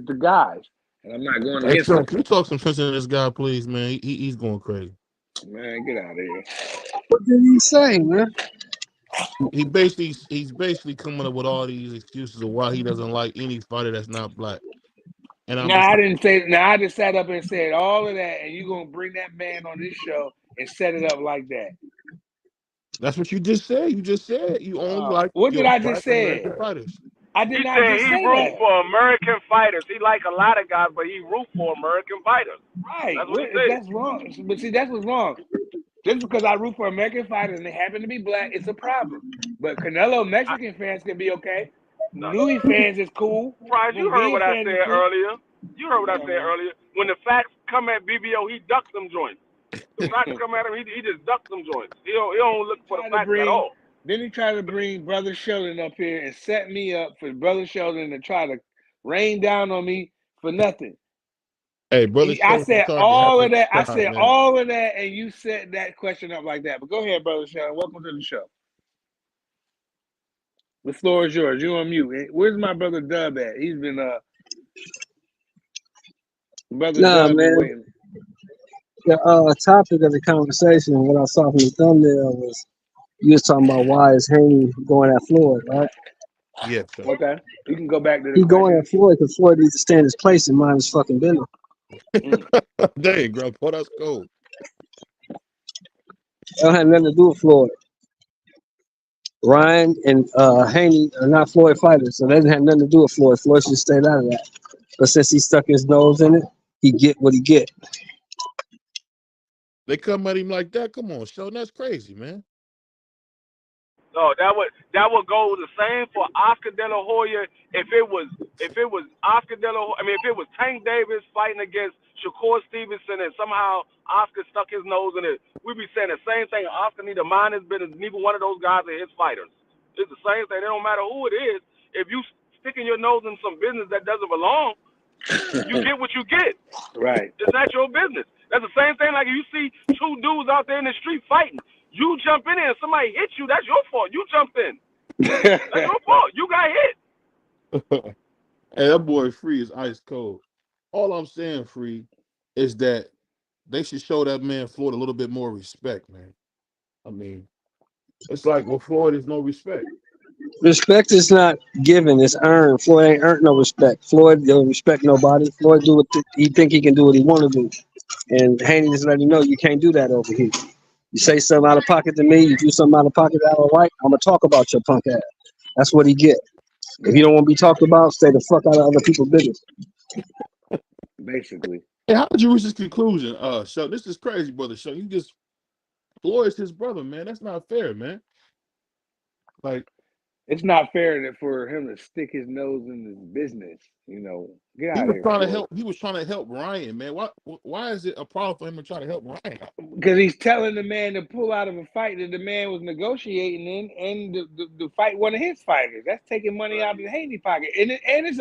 the guys, and I'm not going Hey, against Shell, them. can you talk some sense into this guy, please, man? He's going crazy. Man, get out of here. What did he say, man? He's basically coming up with all these excuses of why he doesn't like any fighter that's not black. And I'm Now just I didn't say. Now I just sat up and said all of that, and you gonna bring that man on this show and set it up like that. that's what you just said. You just said you only like What did your I just black say? American fighters. I He did not said just he say root that. for American fighters. He like a lot of guys, but he root for American fighters. Right. That's what he said. That's wrong. But see, that's what's wrong. Just because I root for American fighters and they happen to be black, it's a problem. But Canelo Mexican fans can be okay. No, Louis fans is cool. Prize, you heard Mungil what I fans is said cool. earlier. You heard what I said earlier. When the facts come at BBO, he ducks them joints. The facts come at him, he just ducks them joints. He don't look for the Try to facts at bring all. Then he tried to bring Brother Sheldon up here and set me up for Brother Sheldon to try to rain down on me for nothing. Hey, brother, I Sheldon, I'm said sorry to all happen. of that. I Stop, said man. all of that, and you set that question up like that. But go ahead, Brother Sheldon. Welcome to the show. The floor is yours. You on mute. Where's my brother Dub at? He's been Brother Nah, Dub been man. waiting. The topic of the conversation, what I saw from the thumbnail was you was talking about why is Haney going at Floyd, right? Yes, sir. Okay. You can go back to the He going question. at Floyd because Floyd needs to stay in his place and mind his fucking business. Mm. Dang, Grandpa, that's cool. It don't have nothing to do with Floyd. Ryan and Haney are not Floyd fighters, so that doesn't have nothing to do with Floyd. Floyd should stay out of that. But since he stuck his nose in it, he get what he get. They come at him like that. Come on, Sheldon, that's crazy, man. No, that would go the same for Oscar De La Hoya if it was Oscar De La Hoya. I mean, if it was Tank Davis fighting against Shakur Stevenson and somehow Oscar stuck his nose in it, we'd be saying the same thing. Oscar need to mind his business. Neither one of those guys are his fighters. It's the same thing. It don't matter who it is. If you sticking your nose in some business that doesn't belong, you get what you get. Right. It's not your business. That's the same thing like if you see two dudes out there in the street fighting. You jump in there and somebody hits you, that's your fault. You jumped in. That's your fault. You got hit. Hey, that boy Free is ice cold. All I'm saying, Free, is that they should show that man Floyd a little bit more respect, man. I mean, it's like with Floyd, is no respect. Respect is not given; it's earned. Floyd ain't earned no respect. Floyd don't respect nobody. Floyd do what he think he can do what he want to do, and Haney just let him know you can't do that over here. You say something out of pocket to me, you do something out of pocket out of right, I'm gonna talk about your punk ass. That's what he get. If you don't want to be talked about, stay the fuck out of other people's business. Basically. Hey, how did you reach this conclusion? So this is crazy, brother. So you just Floyd's his brother, man. That's not fair, man. Like It's not fair for him to stick his nose in his business. Get he out of was here, trying to Floyd. help. He was trying to help Ryan, man. Why is it a problem for him to try to help Ryan? Because he's telling the man to pull out of a fight that the man was negotiating in, and the fight one of his fighters. That's taking money out of the Haney pocket, and it's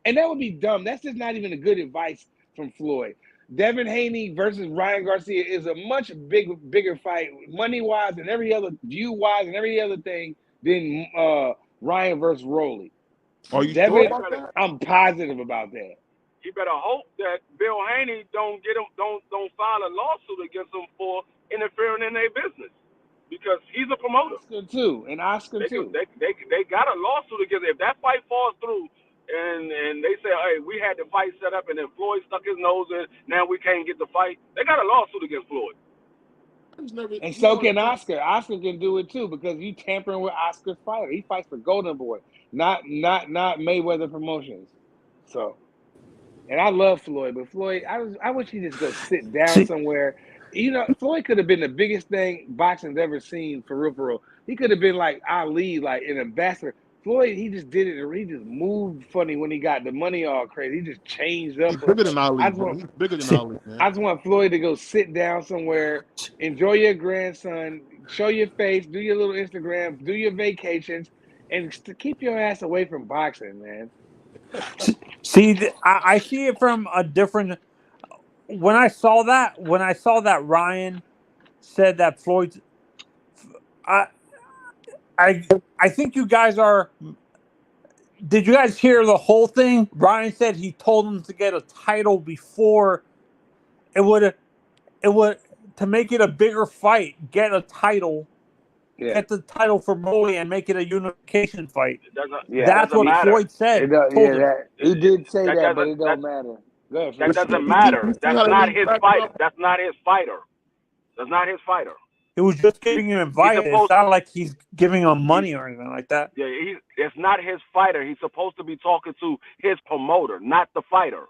and that would be dumb. That's just not even a good advice from Floyd. Devin Haney versus Ryan Garcia is a much bigger fight, money wise and every other view wise and every other thing than Ryan versus Rolly. Are you sure Devin, about that? I'm positive about that. You better hope that Bill Haney don't get him don't file a lawsuit against him for interfering in their business. Because he's a promoter. Oscar They too. got a lawsuit against if that fight falls through and they say, hey, we had the fight set up and then Floyd stuck his nose in, now we can't get the fight. They got a lawsuit against Floyd. And so can Oscar. Oscar can do it too because you tampering with Oscar's fighter. He fights for Golden Boy, not Mayweather Promotions. So, and I love Floyd, but Floyd, I wish he just go sit down somewhere. You know, Floyd could have been the biggest thing boxing's ever seen for real, for real. He could have been like Ali, like an ambassador. Floyd, he just did it. He just moved funny when he got the money all crazy. He just changed up. He's bigger than Ali, bro. He's bigger than Ali, man. I just want Floyd to go sit down somewhere, enjoy your grandson, show your face, do your little Instagram, do your vacations, and keep your ass away from boxing, man. See, I see it from a different. When I saw that Ryan said that Floyd's, I think you guys are. Did you guys hear the whole thing? Ryan said he told him to get a title before it would to make it a bigger fight. Get a title, get the title for Molly, and make it a unification fight. That's what Floyd said. He did say that, but it don't matter. That doesn't matter. That's not his fighter. That's not his fighter. That's not his fighter. It was just giving him advice. It's not like he's giving him money or anything like that. Yeah, it's not his fighter. He's supposed to be talking to his promoter, not the fighter.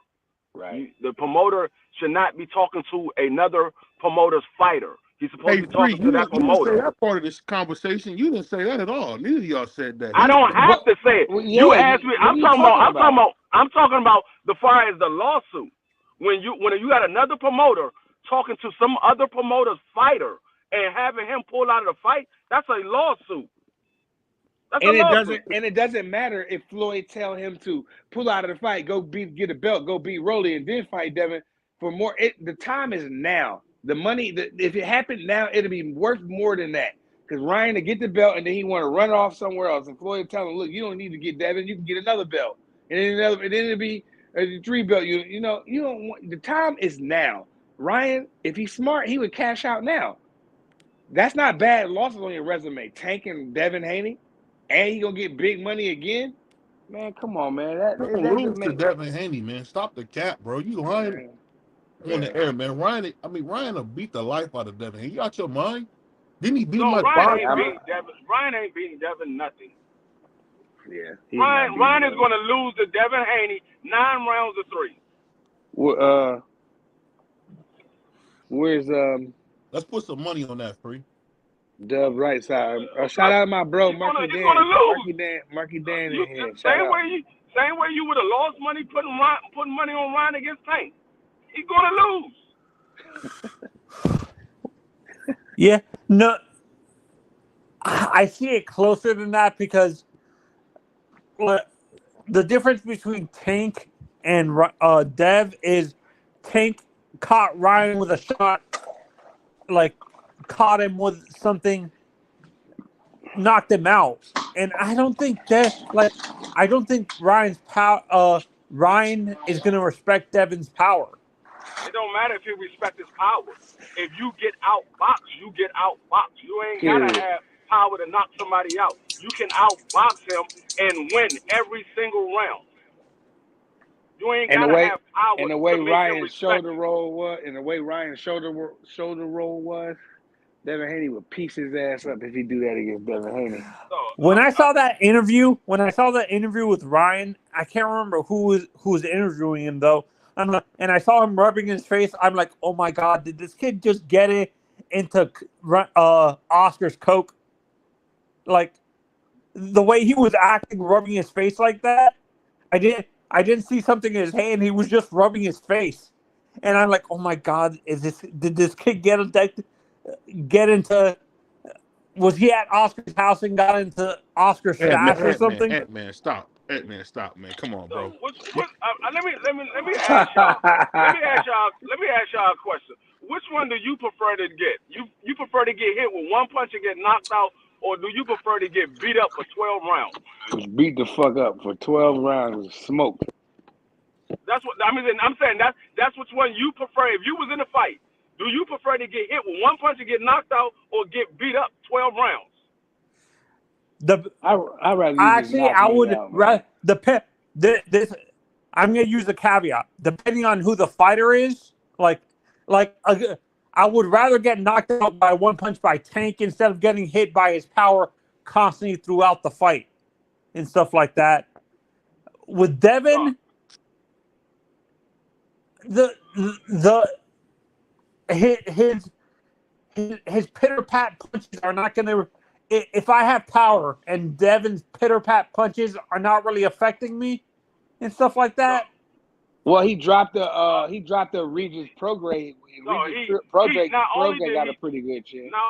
Right. The promoter should not be talking to another promoter's fighter. He's supposed to be talking to that promoter. You didn't say that part of this conversation. You didn't say that at all. Neither of y'all said that. I don't have to say it. You asked me. I'm talking about the far as the lawsuit. When you got another promoter talking to some other promoter's fighter and having him pull out of the fight, that's a lawsuit. It doesn't matter if Floyd tell him to pull out of the fight, get a belt, go beat Rolly, and then fight Devin for more. The time is now. The money, if it happened now, it'll be worth more than that. Because Ryan to get the belt and then he want to run off somewhere else, and Floyd tell him, "Look, you don't need to get Devin. You can get another belt, and then it'll be a 3 belt. You know, you don't want. The time is now. Ryan, if he's smart, he would cash out now. That's not bad losses on your resume. Tanking Devin Haney, and he gonna get big money again. Man, come on, man. That lose to Devin Haney, man. Stop the cap, bro. You lying on the air, man. Ryan will beat the life out of Devin Haney. You out your mind? Didn't he beat him like Ryan ain't beating Devin nothing. Yeah. Ryan is gonna lose to Devin Haney 9 rounds to 3. Where's Let's put some money on that, Free. Dub right side. Shout out to my bro, Marky Dan. Marky Dan in here. Same way you would have lost money putting money on Ryan against Tank. He's gonna lose. Yeah, no, I see it closer than that because the difference between Tank and Dev is Tank caught Ryan with a shot, like caught him with something, knocked him out, and I don't think Ryan's power. Ryan is going to respect Devin's power. It don't matter if you respect his power. If you get outboxed, you get outboxed. You ain't gotta have power to knock somebody out. You can outbox him and win every single round. You ain't gotta have power. And the way Ryan's shoulder roll was, Devin Haney would piece his ass up if he do that against Devin Haney. When I saw that interview with Ryan, I can't remember who was interviewing him though. And I saw him rubbing his face. I'm like, oh my God, did this kid just get it into Oscar's Coke? Like the way he was acting, rubbing his face like that. I didn't see something in his hand. He was just rubbing his face, and I'm like, oh my God, did this kid get into? Was he at Oscar's house and got into Oscar's stash or something? Man, stop. Man, stop, man. Come on, bro. Let me ask y'all a question. Which one do you prefer to get? You prefer to get hit with one punch and get knocked out, or do you prefer to get beat up for 12 rounds? Beat the fuck up for 12 rounds of smoke. That's what I mean. I'm saying that's which one you prefer. If you was in a fight, do you prefer to get hit with one punch and get knocked out, or get beat up 12 rounds? I would rather I'm gonna use a caveat. Depending on who the fighter is, I I would rather get knocked out by one punch by Tank instead of getting hit by his power constantly throughout the fight and stuff like that. With Devin, his pitter pat punches are not going to. If I have power and Devin's pitter pat punches are not really affecting me and stuff like that. Well, he dropped the Regis Prograde. Prograde got a pretty good chin. Not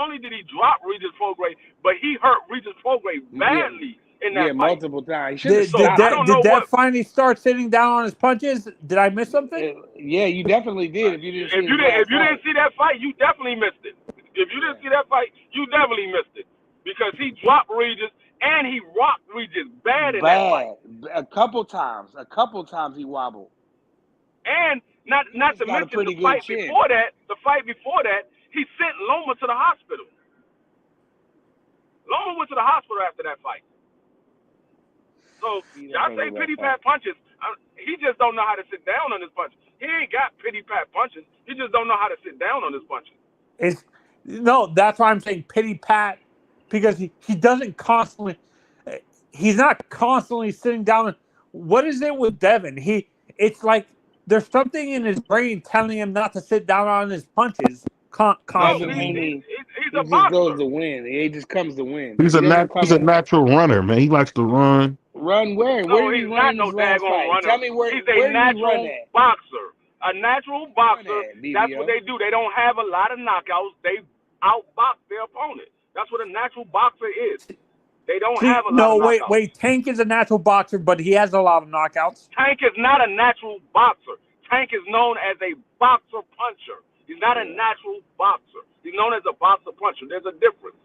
only did he drop Regis Prograde, but he hurt Regis Prograde badly in that fight. Multiple times. Did Dev finally start sitting down on his punches? Did I miss something? Yeah, you definitely did. If you didn't see that fight, you definitely missed it. If you didn't see that fight, you definitely missed it because he dropped Regis and he rocked Regis bad in that fight. A couple times he wobbled. And not to mention the fight before that, he sent Loma to the hospital. Loma went to the hospital after that fight. So I say pity pat punches. He just don't know how to sit down on his punches. He ain't got pity pat punches. He just don't know how to sit down on his punches. That's why I'm saying pity pat, because he doesn't constantly. He's not constantly sitting down. What is it with Devin? It's like there's something in his brain telling him not to sit down on his punches. Constantly. He's a boxer. Goes to win. He just comes to win. He's a natural runner, man. He likes to run. Run where? No, he's not no daggone runner. Tell me where. He's a natural boxer. A natural boxer. That's what they do. They don't have a lot of knockouts. They outbox their opponent. That's what a natural boxer is. They don't have a lot of knockouts. Wait. Tank is a natural boxer, but he has a lot of knockouts. Tank is not a natural boxer. Tank is known as a boxer puncher. He's not a natural boxer. He's known as a boxer puncher. There's a difference.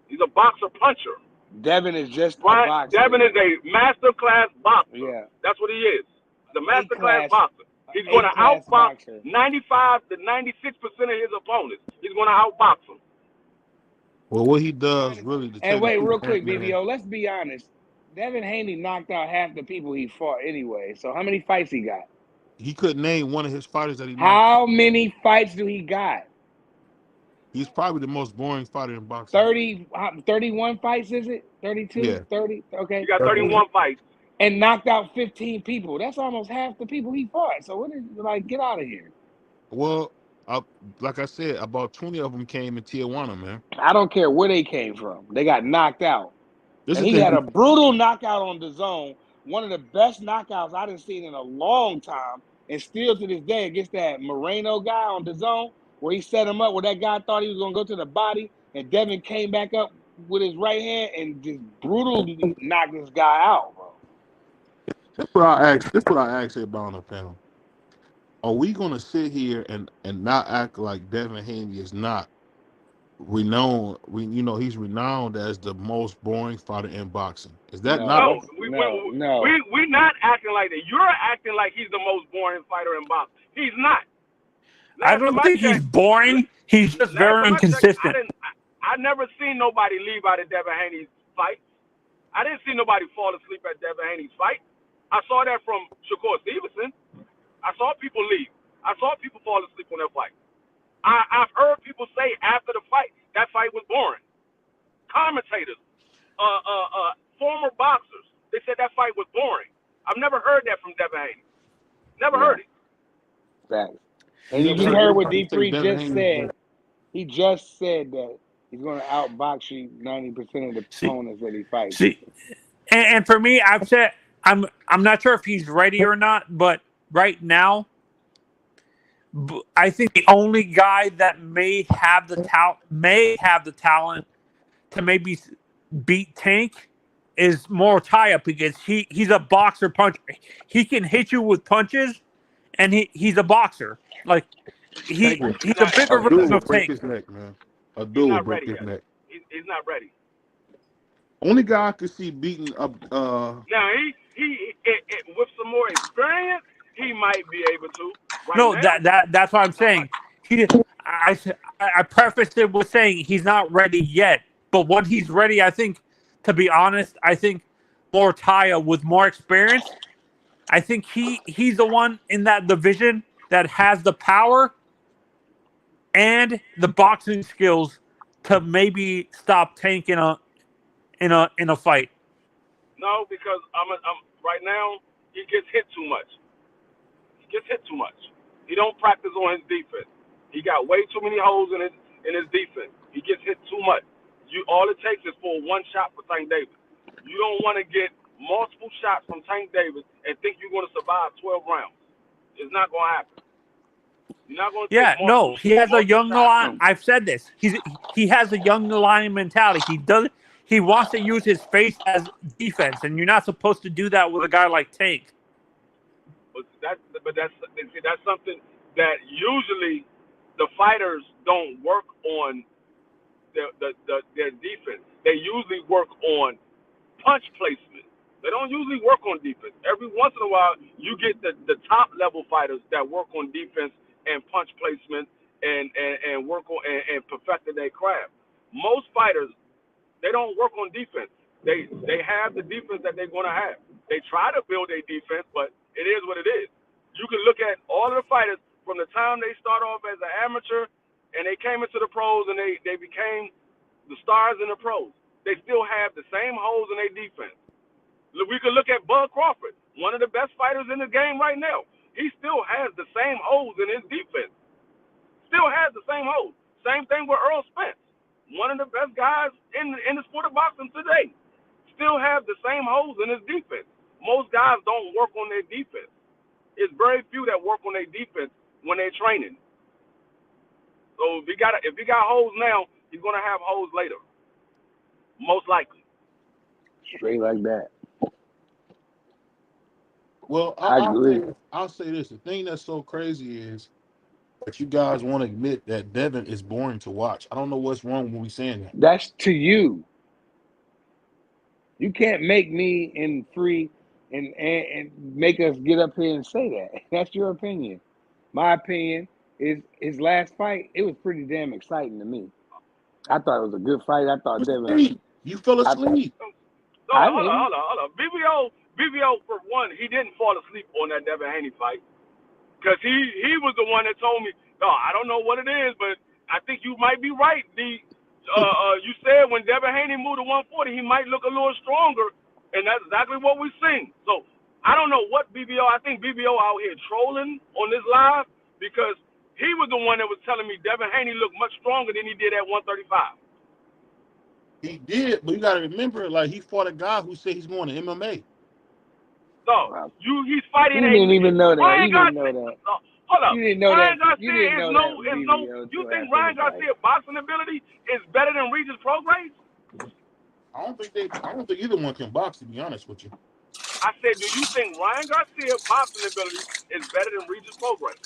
He's a boxer puncher. Devin is just a boxer. Devin is a master class boxer. Yeah. That's what he is. The master class boxer. He's going to outbox 95 to 96% of his opponents. He's going to outbox them. Well, what he does really. And wait, real quick, BBO. Let's be honest. Devin Haney knocked out half the people he fought anyway. So how many fights he got? He couldn't name one of his fighters that he knocked. How many fights do he got? He's probably the most boring fighter in boxing. 31 fights, is it? 32? Yeah. 30? Okay. He got 31 fights. And knocked out 15 people. That's almost half the people he fought. So get out of here. Well, like I said, about 20 of them came in Tijuana, man. I don't care where they came from. They got knocked out. And he had a brutal knockout on DAZN. One of the best knockouts I've seen in a long time. And still to this day, against that Moreno guy on DAZN, where he set him up, where that guy thought he was going to go to the body, and Devin came back up with his right hand and just brutal knocked this guy out, bro. That's what I asked everybody on the panel. Are we going to sit here and not act like Devin Haney is not renowned? He's renowned as the most boring fighter in boxing. Is that no? We're not acting like that. You're acting like he's the most boring fighter in boxing. He's not. I don't think he's boring. He's just very inconsistent. I never seen nobody leave out of Devin Haney's fight. I didn't see nobody fall asleep at Devin Haney's fight. I saw that from Shakur Stevenson. I saw people leave. I saw people fall asleep on that fight. I've heard people say after the fight, that fight was boring. Commentators, former boxers, they said that fight was boring. I've never heard that from Devin Haney. Never heard it. Thanks. And you heard what D3 just said. He just said that he's going to outbox you 90% of the opponents that he fights. And for me, I've said I'm not sure if he's ready or not, but right now, I think the only guy that may have the talent to maybe beat Tank is Morataya, because he's a boxer puncher. He can hit you with punches, and he's a boxer. Like he's a bigger version of Tank. His neck, man. A duel will break his neck. He's not ready. Only guy I could see beating up. Now he with some more experience, he might be able to. That's what I'm saying. I prefaced it with saying he's not ready yet, but when he's ready, I think, to be honest, I think Morataya with more experience, I think he's the one in that division that has the power and the boxing skills to maybe stop Tank in a fight? No, because I'm right now he gets hit too much. He gets hit too much. He don't practice on his defense. He got way too many holes in his defense. He gets hit too much. All it takes is for one shot for Tank Davis. You don't want to get multiple shots from Tank Davis and think you're going to survive 12 rounds. It's not going to happen. You're not going to take Yeah, no, he has a young lion. shots. I've said this. He has a young lion mentality. He wants to use his face as defense, and you're not supposed to do that with a guy like Tank. But that's something that usually the fighters don't work on their defense. They usually work on punch placement. They don't usually work on defense. Every once in a while, you get the top level fighters that work on defense and punch placement and work on and perfecting their craft. Most fighters, they don't work on defense. They have the defense that they're going to have. They try to build a defense, but it is what it is. You can look at all of the fighters from the time they start off as an amateur and they came into the pros and they became the stars in the pros. They still have the same holes in their defense. We could look at Bud Crawford, one of the best fighters in the game right now. He still has the same holes in his defense. Still has the same holes. Same thing with Earl Spence, one of the best guys in the sport of boxing today. Still have the same holes in his defense. Most guys don't work on their defense. It's very few that work on their defense when they're training. So if he got holes now, he's gonna have holes later, most likely. Straight like that. Well, I'll say this. The thing that's so crazy is that you guys want to admit that Devin is boring to watch. I don't know what's wrong when we saying that. That's to you. You can't make me and Free and make us get up here and say that. That's your opinion. My opinion is his last fight, it was pretty damn exciting to me. I thought it was a good fight. I thought Devin. You fell asleep. Hold on. BBO, for one, he didn't fall asleep on that Devin Haney fight. Because he was the one that told me, no, I don't know what it is, but I think you might be right, D. You said when Devin Haney moved to 140, he might look a little stronger, and that's exactly what we've seen. So I don't know what BBO. I think BBO out here trolling on this live because he was the one that was telling me Devin Haney looked much stronger than he did at 135. He did, but you got to remember, like, he fought a guy who said he's going to MMA. No, he's fighting. You didn't even know that. Ryan you didn't know that. Hold up. You didn't know Ryan that. Garcia is no. You think Ryan Garcia's boxing ability is better than Regis Prograis? I don't think either one can box, to be honest with you. I said, do you think Ryan Garcia's boxing ability is better than Regis Prograis?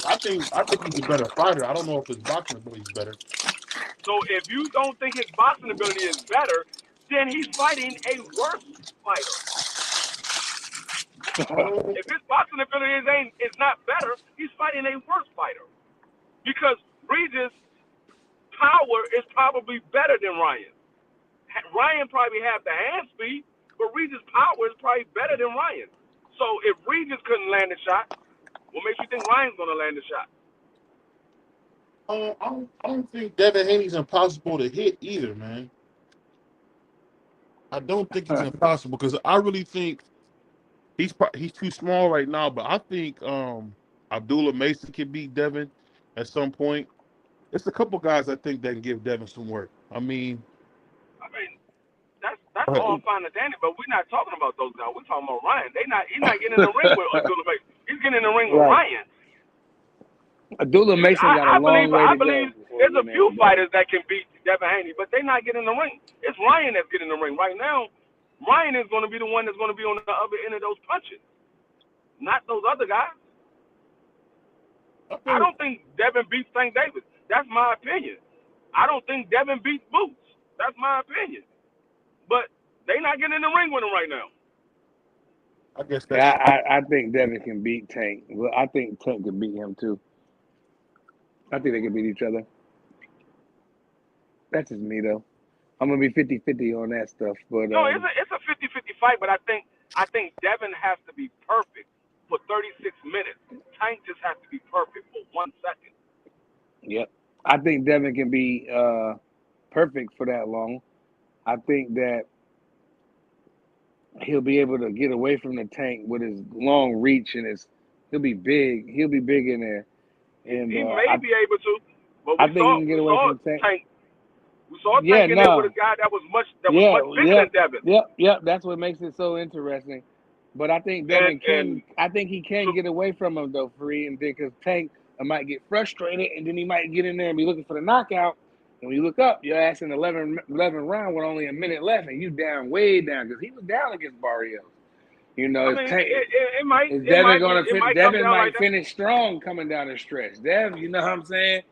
I think he's a better fighter. I don't know if his boxing ability is better. So if you don't think his boxing ability is better, then he's fighting a worse fighter. If his boxing ability is not better, he's fighting a worse fighter. Because Regis' power is probably better than Ryan. Ryan probably have the hand speed, but Regis' power is probably better than Ryan. So if Regis couldn't land a shot, what makes you think Ryan's going to land a shot? I don't think Devin Haney's impossible to hit either, man. I don't think he's impossible because I really think he's too small right now. But I think Abdullah Mason can beat Devin at some point. It's a couple guys I think that can give Devin some work. I mean, that's all fine and dandy, but we're not talking about those guys. We're talking about Ryan. He's not getting in the ring with Abdullah Mason. He's getting in the ring with Ryan. Abdullah Mason got a long way to go. I believe there's a few fighters that can beat Devin Haney, but they're not getting in the ring. It's Ryan that's getting in the ring right now. Ryan is going to be the one that's going to be on the other end of those punches, not those other guys. I don't think Devin beats Tank Davis. That's my opinion. I don't think Devin beats Boots. That's my opinion. But they're not getting in the ring with him right now. I guess I think Devin can beat Tank. Well, I think Tank can beat him too. I think they can beat each other. That's just me though. I'm gonna be 50-50 on that stuff. But no, it's a 50-50 fight. But I think Devin has to be perfect for 36 minutes. Tank just has to be perfect for 1 second. Yep. I think Devin can be perfect for that long. I think that he'll be able to get away from the Tank with his long reach and he'll be big. He'll be big in there. And He may be able to, but I think he can get away from the Tank. We saw Tank in there with a guy that was much bigger than Devin. Yep. That's what makes it so interesting. But I think Devin he can get away from him though, free, and then because Tank might get frustrated, and then he might get in there and be looking for the knockout. And when you look up, your ass in 11 round with only a minute left, and you down way down because he was down against Barrios. You know, Devin might finish strong coming down the stretch. Dev, you know what I'm saying?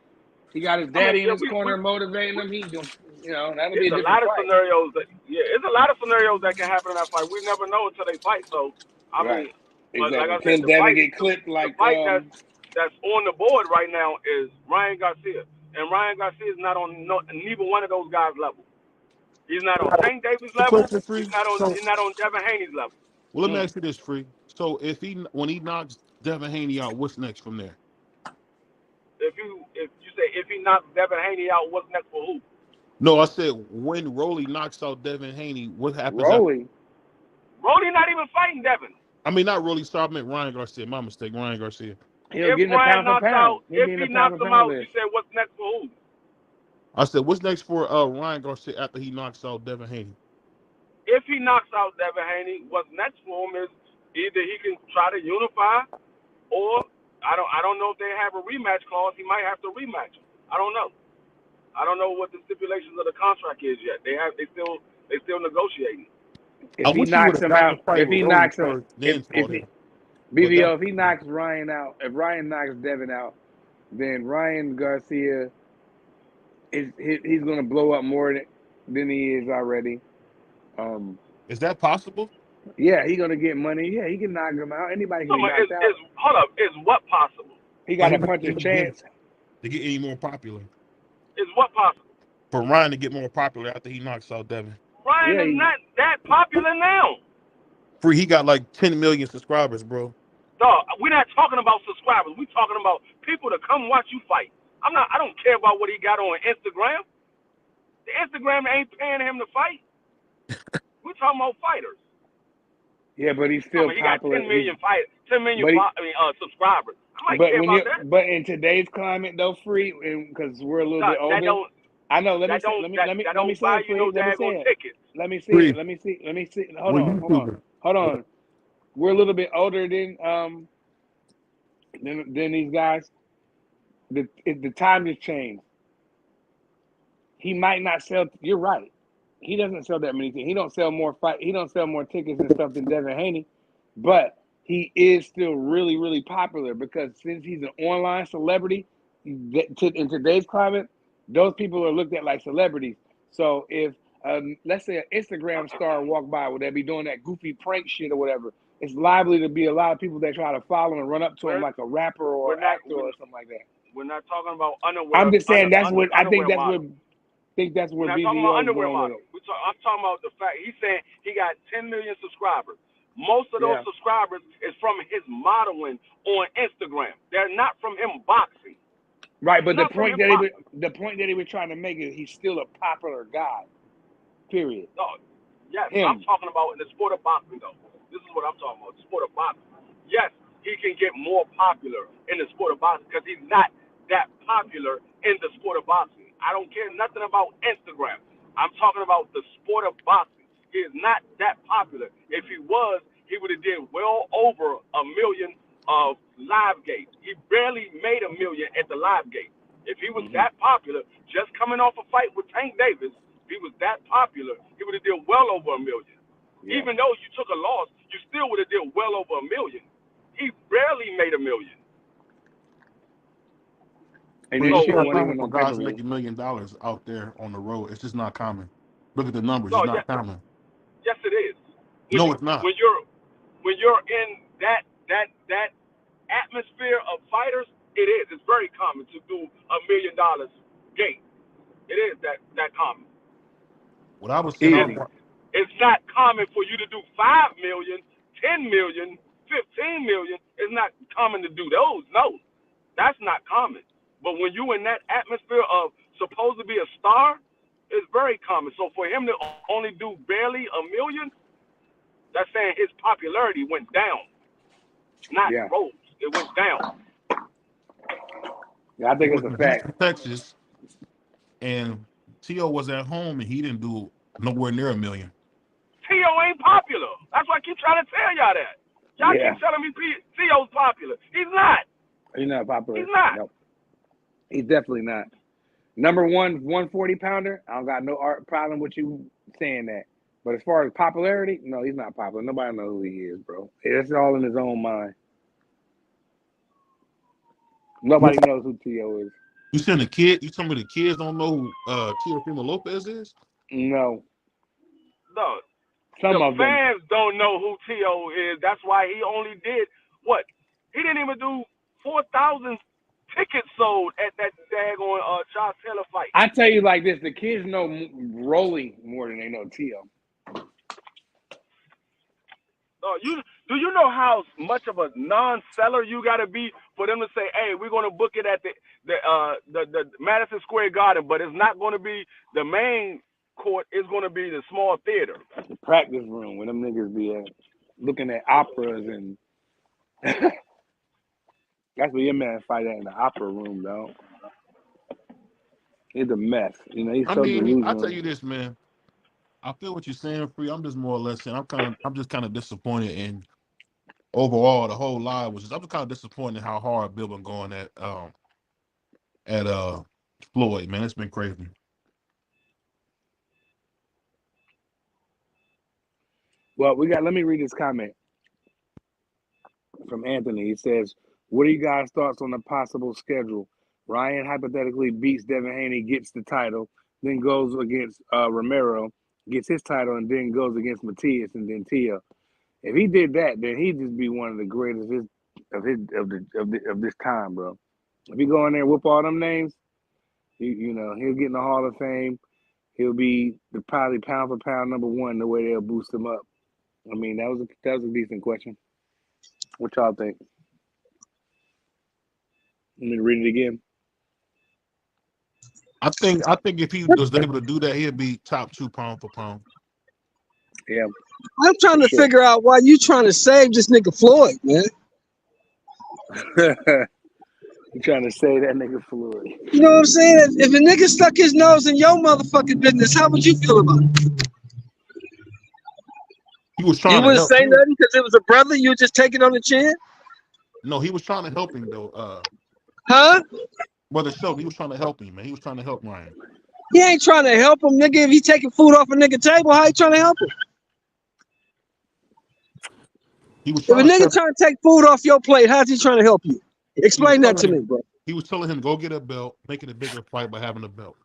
He got his daddy in his corner motivating him. That'll be a different fight. It's a lot of scenarios that can happen in that fight. We never know until they fight. So I mean, exactly. Like I Can said, Devin get clipped like the fight that's on the board right now is Ryan Garcia, and Ryan Garcia is not on neither one of those guys' level. He's not on Tank Davis' level. He's not on Devin Haney's level. Well, let me ask you this, Free. So when he knocks Devin Haney out, what's next from there? If he knocks Devin Haney out, what's next for who? No, I said when Rolly knocks out Devin Haney, what happens? Rolly not even fighting Devin. I mean, not Rolly. Sorry, I meant Ryan Garcia. My mistake, Ryan Garcia. If Ryan knocks out, if he knocks him out, you said what's next for who? I said what's next for Ryan Garcia after he knocks out Devin Haney? If he knocks out Devin Haney, what's next for him is either he can try to unify, or I don't know if they have a rematch clause. He might have to rematch him. I don't know. I don't know what the stipulations of the contract is yet. They still negotiating. If he knocks him out, if he knocks Ryan out, if Ryan knocks Devin out, then Ryan Garcia he's going to blow up more than he is already. Is that possible? Yeah, he's going to get money. Yeah, he can knock him out. Anybody can knock out. Hold up, is what possible? He got a puncher's chance to get any more popular. Is what possible? For Ryan to get more popular after he knocks out Devin. Ryan is not that popular now. Free, he got like 10 million subscribers, bro. Dog, we're not talking about subscribers. We're talking about people to come watch you fight. I don't care about what he got on Instagram. The Instagram ain't paying him to fight. We're talking about fighters. Yeah, but he's still popular. He got 10 million subscribers. I might care about that. But in today's climate, though, Free, because we're a little bit older. I know. Let me say it. Let me see. Hold on. We're a little bit older than these guys. The time has changed. He might not sell. You're right. He doesn't sell that many things. He don't sell more tickets and stuff than Devin Haney, but he is still really, really popular because since he's an online celebrity, in today's climate, those people are looked at like celebrities. So if let's say an Instagram star walk by, would they be doing that goofy prank shit or whatever? It's liable to be a lot of people that try to follow and run up to him like a rapper or actor or something like that. We're not talking about underwear. I'm just saying that's what BBO underwear model. I'm talking about the fact he's saying he got 10 million subscribers. Most of those subscribers is from his modeling on Instagram. They're not from him boxing. Right, but the point that he was trying to make is he's still a popular guy. Period. No, yes, I'm talking about in the sport of boxing though. This is what I'm talking about. The sport of boxing. Yes, he can get more popular in the sport of boxing because he's not that popular in the sport of boxing. I don't care nothing about Instagram. I'm talking about the sport of boxing. He is not that popular. If he was, he would have did well over $1 million of live gate. He barely made $1 million at the live gate. If he was that popular, just coming off a fight with Tank Davis, if he was that popular, he would have did well over $1 million. Yeah. Even though you took a loss, you still would have did well over $1 million. He barely made $1 million. And it's not common for guys making $1 million out there on the road. It's just not common. Look at the numbers. It's not common. Yes, it is. It's not. When you're in that atmosphere of fighters, it is. It's very common to do $1 million gate. It is that common. What I was saying, it's not common for you to do 5 million, 10 million, 15 million. It's not common to do those. No, that's not common. But when you in that atmosphere of supposed to be a star, it's very common. So for him to only do barely $1 million, that's saying his popularity went down, not Yeah. rose. It went down. Yeah, I He think was it's a in fact. Houston, Texas, and T.O. was at home, and he didn't do nowhere near $1 million. T.O. ain't popular. That's why I keep trying to tell y'all that. Y'all Yeah. keep telling me T.O.'s popular. He's not. He's not popular. He's not. No. He's definitely not. Number one, 140 pounder. I don't got no problem with you saying that. But as far as popularity, no, he's not popular. Nobody knows who he is, bro. It's all in his own mind. Nobody knows who T.O. is. You saying the kid? You telling me the kids don't know who Teofimo Lopez is? No. No. Some The of them. fans don't know who T.O. is. That's why he only did what? He didn't even do 4,000 tickets sold at that daggone Charles Taylor fight. I tell you like this: the kids know Rolly more than they know T.O. Do you know how much of a non-seller you got to be for them to say, "Hey, we're going to book it at the Madison Square Garden, but it's not going to be the main court. It's going to be the small theater." The practice room where them niggas be at, looking at operas and that's where your man fight at in the opera room, though. It's a mess. You know, he's so delusional. I tell you this, man. I feel what you're saying, Free. I'm just more or less saying I'm just kind of disappointed in overall the whole live was just I'm just kind of disappointed in how hard Bill been going at Floyd, man. It's been crazy. Well, let me read this comment from Anthony. He says, "What are you guys' thoughts on the possible schedule? Ryan hypothetically beats Devin Haney, gets the title, then goes against Romero, gets his title, and then goes against Matias and then Tia. If he did that, then he'd just be one of the greatest of this time, bro. If he go in there and whoop all them names, he'll get in the Hall of Fame. He'll be probably pound for pound number one. The way they'll boost him up. I mean, that was a decent question. What y'all think? Let me read it again. I think if he was able to do that, he'd be top 2 pound for pound. Yeah. I'm trying to figure out why you trying to save this nigga Floyd, man. You trying to say that nigga Floyd? You know what I'm saying? If a nigga stuck his nose in your motherfucking business, how would you feel about it? He was trying You to wouldn't help. say nothing because it was a brother. You would just take it on the chin. No, he was trying to help him though. Huh? Brother Sheldon, he was trying to help him, man. He was trying to help Ryan. He ain't trying to help him, nigga. If he taking food off a nigga table, how he trying to help him? He was If a trying nigga trying to take food off your plate, how's he trying to help you? Explain that to me, bro. He was telling him go get a belt, make it a bigger fight by having a belt.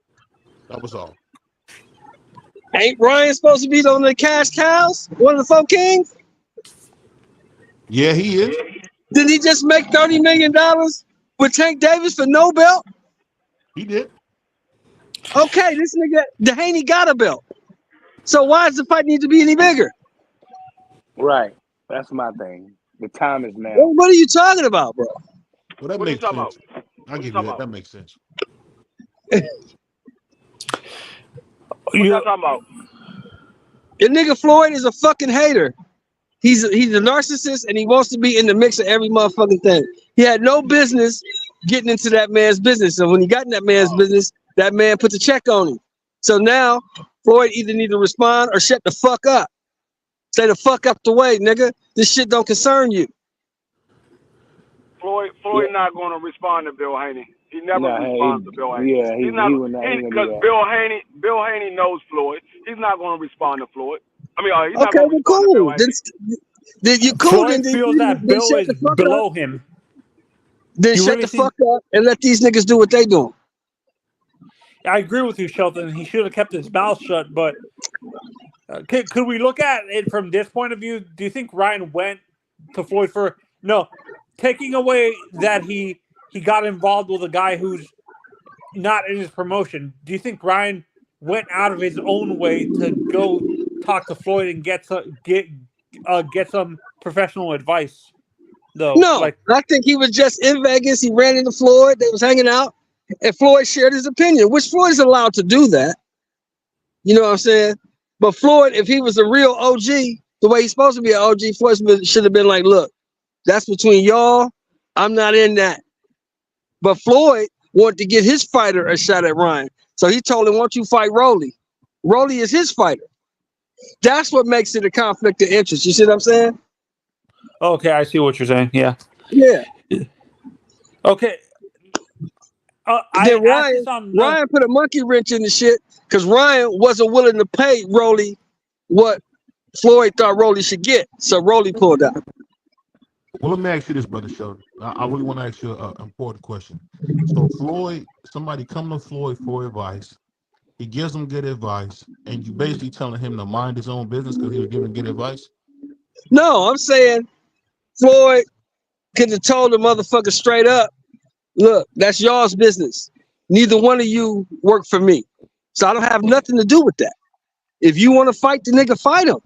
That was all. Ain't Ryan supposed to be on the cash cows? One of the 4 kings? Yeah, he is. Did he just make $30 million with Tank Davis for no belt? He did. Okay, this nigga, the Haney got a belt. So why does the fight need to be any bigger? Right. That's my thing. The time is now. Well, what are you talking about, bro? Well, that What makes you talking sense. about? I'll give you that. That makes sense. What you talking about? The nigga Floyd is a fucking hater. He's a narcissist and he wants to be in the mix of every motherfucking thing. He had no business getting into that man's business. So when he got in that man's business, that man put the check on him. So now Floyd either need to respond or shut the fuck up. Stay the fuck up the way, nigga. This shit don't concern you. Floyd not going to respond to Bill Haney. He never responds to Bill Haney. Yeah, he would not. Because Bill Haney knows Floyd. He's not going to respond to Floyd. I mean, he's not Okay, going to well, respond to Bill cool. Haney. Then you cool. Floyd feels that Bill is below him. Then shut the fuck up and let these niggas do what they doing. I agree with you, Shelton. He should have kept his mouth shut. But could we look at it from this point of view? Do you think Ryan went to Floyd for taking away that he got involved with a guy who's not in his promotion? Do you think Ryan went out of his own way to go talk to Floyd and get some professional advice? Though, no, I think he was just in Vegas. He ran into Floyd. They was hanging out. And Floyd shared his opinion, which Floyd is allowed to do that. You know what I'm saying? But Floyd, if he was a real OG, the way he's supposed to be an OG, Floyd should have been like, look, that's between y'all. I'm not in that. But Floyd wanted to get his fighter a shot at Ryan. So he told him, why don't you fight Rolly? Rolly is his fighter. That's what makes it a conflict of interest. You see what I'm saying? Okay, I see what you're saying. Yeah. Yeah. Okay. Then Ryan put a monkey wrench in the shit because Ryan wasn't willing to pay Rolly what Floyd thought Rolly should get. So Rolly pulled out. Well, let me ask you this, Brother Sheldon. I really want to ask you an important question. So somebody come to Floyd for advice. He gives him good advice, and you basically telling him to mind his own business because he was giving good advice? No, I'm saying Floyd could have told the motherfucker straight up, look, that's y'all's business. Neither one of you work for me. So I don't have nothing to do with that. If you want to fight the nigga, fight him.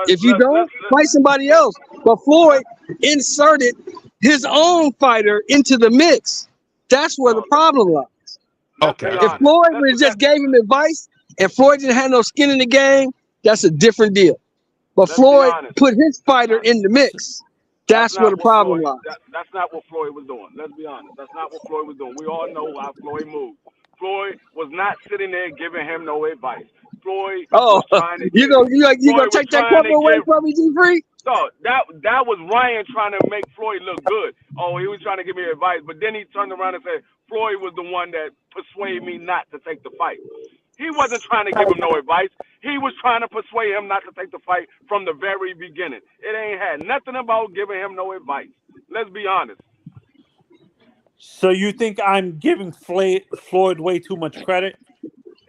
If you don't, fight somebody else. But Floyd inserted his own fighter into the mix. That's where the problem lies. Okay. If Floyd would have just gave him advice and Floyd didn't have no skin in the game, that's a different deal. But Floyd put his fighter in the mix. That's where the problem lies. That's not what Floyd was doing. Let's be honest. That's not what Floyd was doing. We all know how Floyd moved. Floyd was not sitting there giving him no advice. Floyd was trying to you gonna take that quote away from me, G-Free? No, that was Ryan trying to make Floyd look good. Oh, he was trying to give me advice, but then he turned around and said Floyd was the one that persuaded me not to take the fight. He wasn't trying to give him no advice. He was trying to persuade him not to take the fight from the very beginning. It ain't had nothing about giving him no advice. Let's be honest. So you think I'm giving Floyd way too much credit?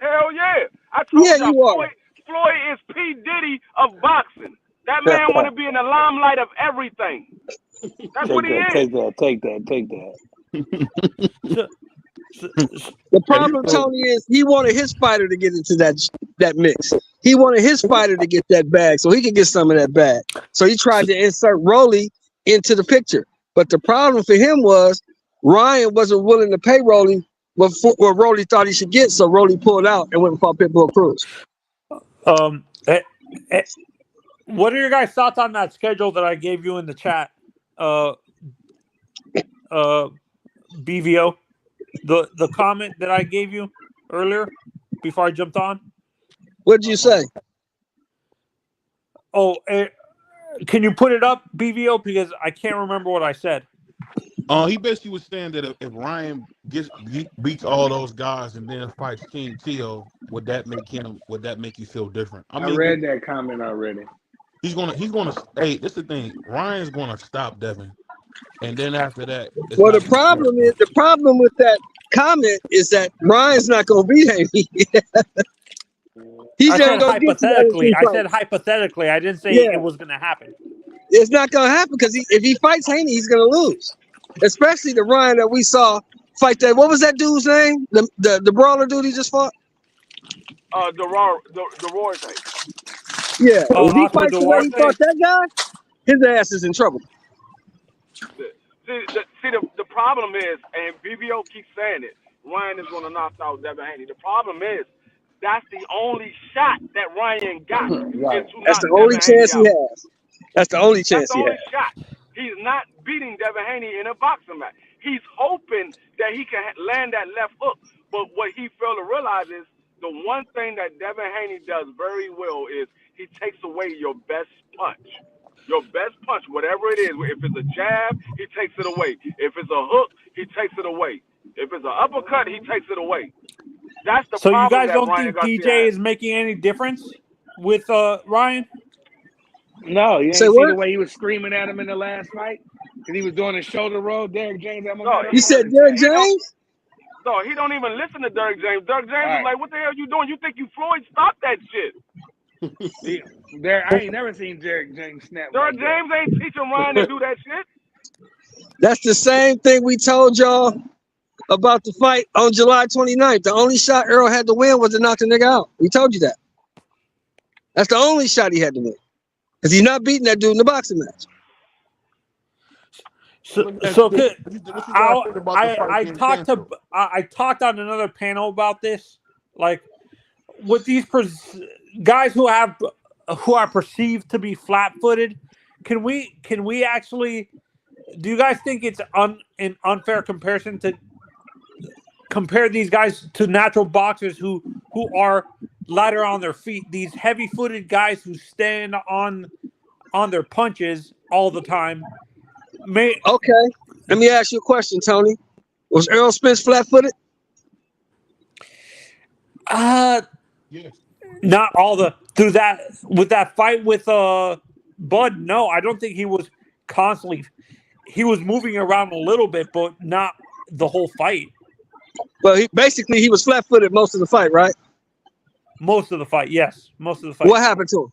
Hell yeah. I told y'all, Floyd is P. Diddy of boxing. That man want to be in the limelight of everything. That's what he is. Take that. The problem, Tony, is he wanted his fighter to get into that mix. He wanted his fighter to get that bag so he could get some of that bag. So he tried to insert Rolly into the picture. But the problem for him was Ryan wasn't willing to pay Rolly what Rolly thought he should get, so Rolly pulled out and went and fought Pitbull Cruz. What are your guys' thoughts on that schedule that I gave you in the chat? BVO, the comment that I gave you earlier before I jumped on. What did you say? Oh, can you put it up, BVO? Because I can't remember what I said. He basically was saying that if Ryan beats all those guys and then fights King Teo, would that make you feel different? I read that comment already. He's gonna. Hey, this is the thing. Ryan's gonna stop Devin, and then after that. Well, the problem with that comment is that Ryan's not gonna beat Haney. I said hypothetically. I didn't say it was gonna happen. It's not gonna happen because if he fights Haney, he's gonna lose. Especially the Ryan that we saw fight that. What was that dude's name? The brawler dude he just fought. The Roar thing. Yeah, if he fights the way he fought that guy, his ass is in trouble. The problem is, and BBO keeps saying it, Ryan is going to knock out Devin Haney. The problem is, that's the only shot that Ryan got. Right. That's the only chance he has. That's the only chance he has. Shot. He's not beating Devin Haney in a boxing match. He's hoping that he can land that left hook. But what he failed to realize is the one thing that Devin Haney does very well is he takes away your best punch. Your best punch, whatever it is. If it's a jab, he takes it away. If it's a hook, he takes it away. If it's an uppercut, he takes it away. That's the problem. So you guys don't think DJ is making any difference with Ryan? No, you ain't see the way he was screaming at him in the last fight? Because he was doing a shoulder roll. Derek James. You said Derek James? No, he don't even listen to Derek James. Derek James is like, what the hell you doing? You think you Floyd? Stop that shit. I ain't never seen Derek James snap. Derek James ain't teaching Ryan to do that shit. That's the same thing we told y'all about the fight on July 29th. The only shot Earl had to win was to knock the nigga out. We told you that. That's the only shot he had to win. Because he's not beating that dude in the boxing match. So, I talked on another panel about this, like with these guys who are perceived to be flat-footed. Can we actually? Do you guys think it's an unfair comparison to compare these guys to natural boxers who are lighter on their feet? These heavy-footed guys who stand on their punches all the time. Okay, let me ask you a question, Tony. Was Errol Spence flat-footed? Yes. Not all through that with that fight with Bud. No, I don't think he was constantly. He was moving around a little bit, but not the whole fight. Well, he was flat-footed most of the fight, right? Most of the fight, yes. Most of the fight. What happened to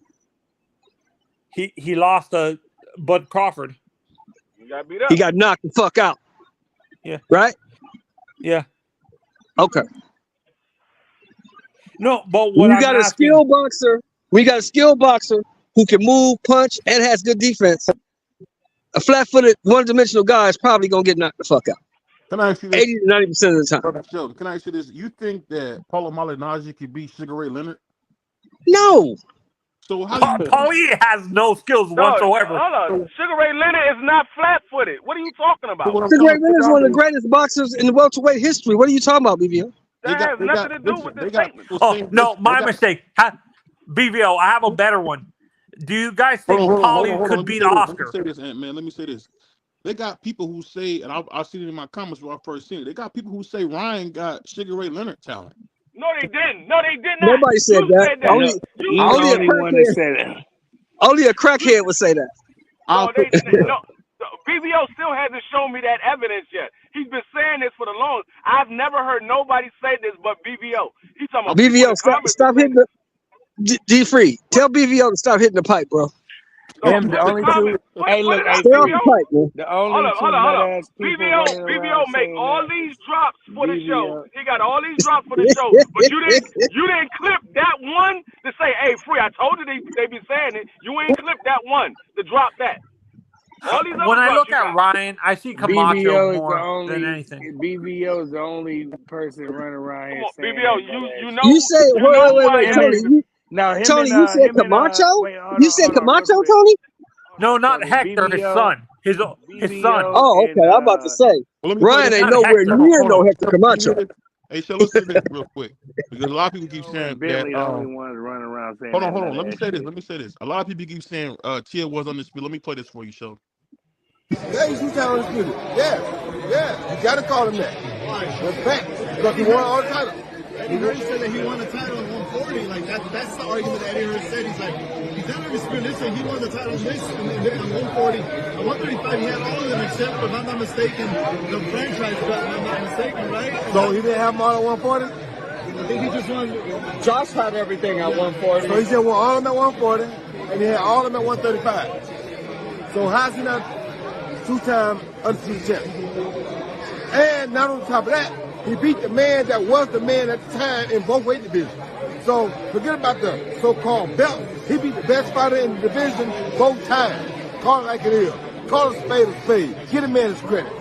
him? He lost to Bud Crawford. He got beat up. He got knocked the fuck out. Yeah. Right? Yeah. Okay. No, but when you got a skilled boxer, who can move, punch, and has good defense, a flat-footed, one-dimensional guy is probably gonna get knocked the fuck out. Can I ask you this? 80 to 90% of the time. Sheldon, can I ask you this? You think that Paulo Malignaggi could beat Sugar Ray Leonard? No. So how Paulie has no skills whatsoever. Hold on. Sugar Ray Leonard is not flat-footed. What are you talking about? Sugar Ray Leonard is one of the greatest boxers in the welterweight history. What are you talking about, BBO? That has nothing to do with this statement. Oh, no, my mistake. BVO, I have a better one. Do you guys think Paulie could beat Oscar? Let me say this, Ant-Man. Let me say this. They got people who say, and I've seen it in my comments when I first seen it, they got people who say Ryan got Sugar Ray Leonard talent. No, they didn't. No, they did not. Nobody said that. Only a crackhead would say that. No, BBO still hasn't shown me that evidence yet. He's been saying this for the longest. I've never heard nobody say this but BBO. He's talking about BBO. Stop hitting the G-Free. Tell BVO to stop hitting the pipe, bro. Them the only two. Hey, look, stay off the pipe, man. The only hold on. BVO make all these drops for the show. He got all these drops for the show, but you didn't clip that one to say, "Hey, Free, I told you they be saying it." You ain't clip that one to drop that. When I look at Ryan, I see Camacho more than anything. BVO is the only person running around here saying BVO, you know. You say wait, Tony. Tony, you said Camacho? You said Camacho, Tony? No, not Hector, his son. His son. Oh, okay. I'm about to say. Ryan ain't nowhere near no Hector Camacho. Hey, so let's do this real quick. Because a lot of people keep saying Billy that. Only one running around saying hold on. Let me say this. A lot of people keep saying Tia was undisputed. Let me play this for you, Sheldon. Yeah, he's undisputed. Yeah. You got to call him that. Respect. Because he won all the titles. Eddie Hearn said that he won the title at 140. Like that's the argument that Eddie Hearn said. He's like, he's not undisputed. They say he won the title on this and then on 140. At 135, he had all of them except, if I'm not mistaken, the franchise belt, if I'm not mistaken, right? So he didn't have them all at 140? I think he just won. Josh had everything at 140. So he said won all of them at 140, and he had all of them at 135. So how's he not two-time undisputed champion? And not on top of that, he beat the man that was the man at the time in both weight divisions. So forget about the so-called belt. He beat the best fighter in the division both times. Call it like it is. Call a spade. Get a man his credit.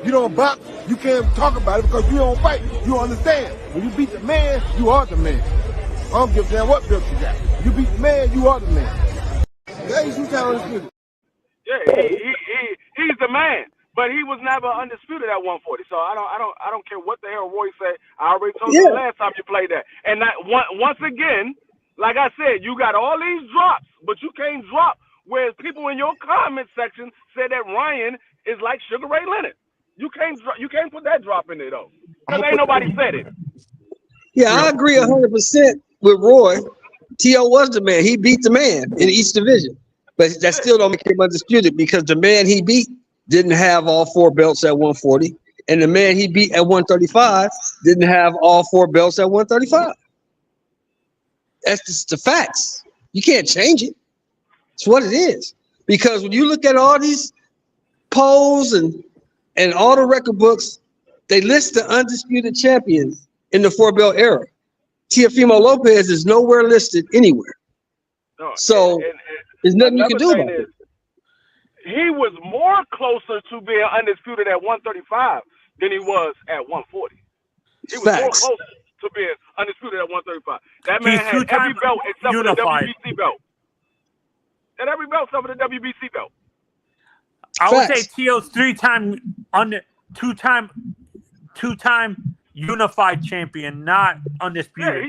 You don't box, you can't talk about it because you don't fight. You understand. When you beat the man, you are the man. I don't give a damn what belt you got. You beat the man, you are the man. Yeah, he's undisputed. Yeah, he's the man. But he was never undisputed at 140, so I don't care what the hell Roy said. I already told you the last time you played that. And once again, like I said, you got all these drops, but you can't drop. Whereas people in your comment section said that Ryan is like Sugar Ray Leonard. You can't put that drop in there though, because ain't nobody said it. Yeah, I agree 100% with Roy. T.O. was the man. He beat the man in each division, but that still don't make him undisputed because the man he beat didn't have all four belts at 140, and the man he beat at 135 didn't have all four belts at 135. That's just the facts. You can't change it. It's what it is. Because when you look at all these polls and all the record books, they list the undisputed champions in the four-belt era. Teofimo Lopez is nowhere listed anywhere. No, so there's nothing you can do about it. he was more closer to being undisputed at 135 than he was at 140. He was more Facts. closer to being undisputed at 135. That man He's had every two-time belt except for the unified. WBC belt. And every belt except for the WBC belt. I would say Facts. Tio's two-time unified champion, not Yeah, undisputed.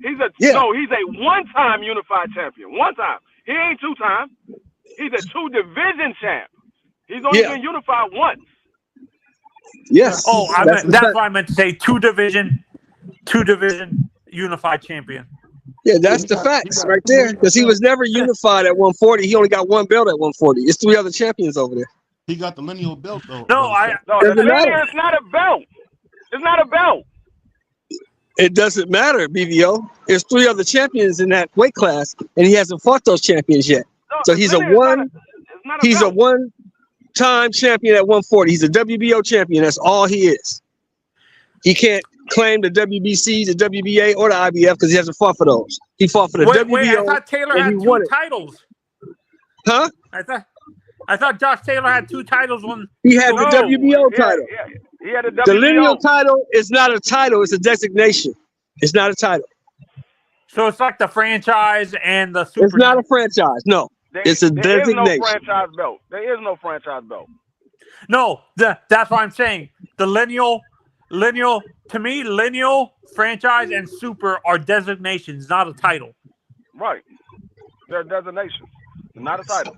he's a Yeah. no, he's a one-time unified champion. One time. He ain't two-time. He's a two-division champ. He's only Yeah. been unified once. Yes. Oh, That's the that's fact. what I meant to say. Two division unified champion. Yeah, that's the facts right there. Because he was never unified at 140. He only got one belt at 140. It's 3 other champions over there. He got the lineal belt though. No, I No, the Doesn't thing matter. is, it's not a belt. It's not a belt. It doesn't matter, BVO. There's 3 other champions in that weight class, and he hasn't fought those champions yet. No, So the he's a thing is, one. it's not a He's a belt. one-time champion at 140. He's a WBO champion. That's all he is. He can't claim the WBC, the WBA, or the IBF because he hasn't fought for those. He fought for the wait, WBO. I thought Taylor and had he 2 won it. titles. Huh? I thought Josh Taylor had 2 titles when He had the No, WBO title. He had a The WBO. lineal title is not a title. It's a designation. It's not a title. so it's like the franchise and the super It's not a franchise. No. It's a There is no designation. franchise belt. There is no franchise belt. No, that's what I'm saying. The lineal to me, lineal, franchise, and super are designations, not a title. Right. They're designations. Not a title.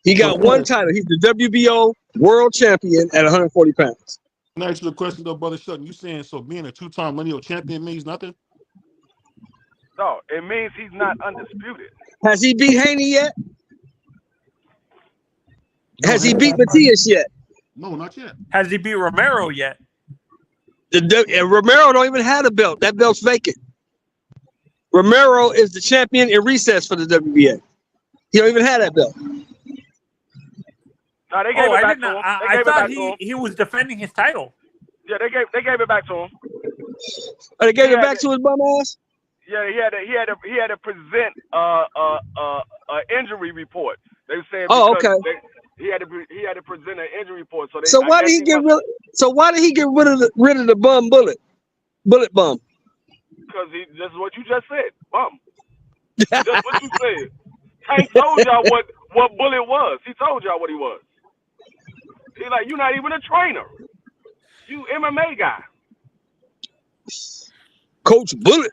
He got one title. He's the WBO world champion at 140 pounds. Can I ask you a question though, brother Sutton? You saying so being a 2-time lineal champion means nothing? No, it means he's not undisputed. Has he beat Haney yet? Has he beat Matias yet? No, not yet. Has he beat Romero yet? Romero don't even have a belt. That belt's vacant. Romero is the champion in recess for the WBA. He don't even have that belt. No, they gave it I back didn't. to him. They I gave it thought back to him. he was defending his title. Yeah, they gave it back to him. Oh, they gave Yeah, it back to his bum ass? Yeah, he had to present a injury report. They said Oh, because okay. he had to present an injury report. So why did he get rid? So why did he get rid of the bum bullet bum? Because this is what you just said. Bum. That's what you said. Tank told y'all what Bullet was. He told y'all what he was. He's like, you're not even a trainer. You MMA guy. Coach Bullet.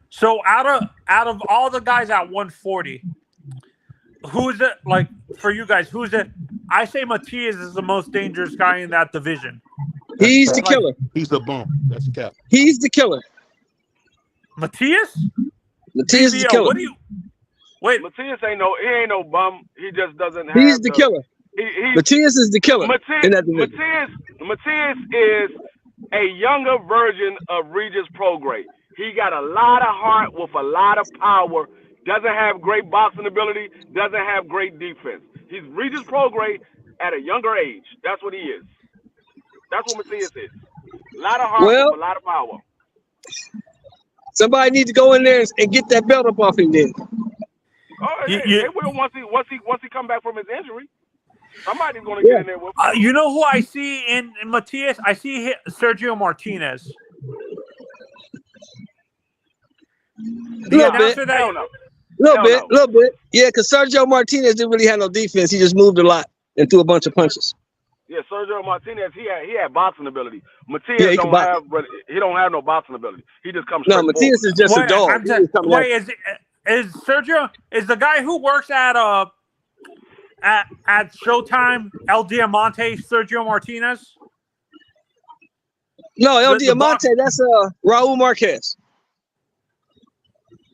So out of all the guys at 140, who's it like for you guys? Who's it? I say Matias is the most dangerous guy in that division. He's the killer. He's the bum. That's cap. He's the killer. Matias? Matias is the killer. What do you? Wait, Matias ain't no bum. He just doesn't have. He's the killer. Matias is the killer in that division. Matias is a younger version of Regis Prograis. He got a lot of heart with a lot of power. Doesn't have great boxing ability. Doesn't have great defense. He's Regis Prograis at a younger age. That's what he is. That's what Matias is. A lot of heart with a lot of power. Somebody needs to go in there and get that belt up off him then. Oh, they will once he come back from his injury. Somebody's going to get in there with him. you know who I see in Matias? I see Sergio Martinez. Little bit. Yeah, because Sergio Martinez didn't really have no defense. He just moved a lot and threw a bunch of punches. Yeah, Sergio Martinez, he had boxing ability. Matias don't have no boxing ability. He just comes. No, Matias is just a dog. Is Sergio the guy who works at Showtime El Diamante Sergio Martinez? No, El Diamante, that's Raul Marquez.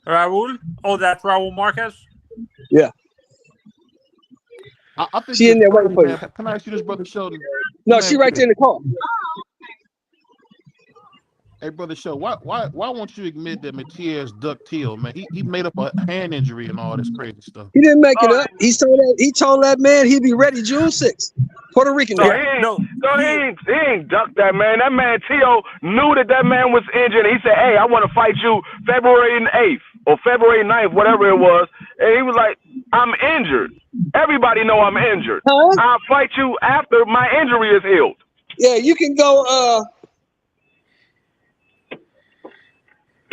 Raul? Oh, that's Raul Marquez? Yeah. I think she in there waiting for you. Can I ask you this, Brother Sheldon? No, she right there in the car. Hey, Brother Sheldon, why won't you admit that Matias ducked Teal, man? He made up a hand injury and all this crazy stuff. He didn't make it up. He told that man he'd be ready June 6th. Puerto Rican. He ain't ducked that man. That man Teal knew that man was injured. He said, "Hey, I want to fight you February 8th or February 9th, whatever it was." and he was like, "I'm injured. Everybody know I'm injured. Huh? I'll fight you after my injury is healed." Yeah, you can go.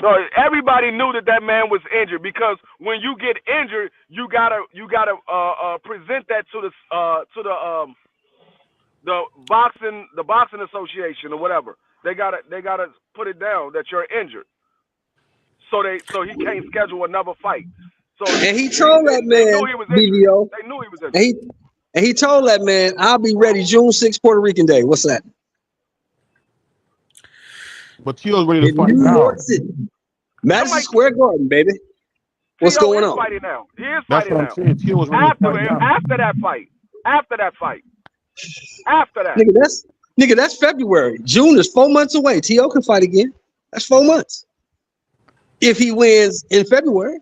So everybody knew that man was injured, because when you get injured, you gotta present that to the boxing association or whatever. They gotta put it down that you're injured, so he can't schedule another fight. So And he told that they man, knew he was injured. BBO, They knew he was injured. and he told that man, "I'll be ready June 6th, Puerto Rican Day." What's that? But Tio's ready to In fight New now. York City, Madison Square Garden, baby. What's Tio going is on? fighting now. He is That's fighting what I'm now. saying. Tio was ready to fight now. After that fight. After that. Nigga, that's February. June is 4 months away. T.O. can fight again. That's 4 months. If he wins in February.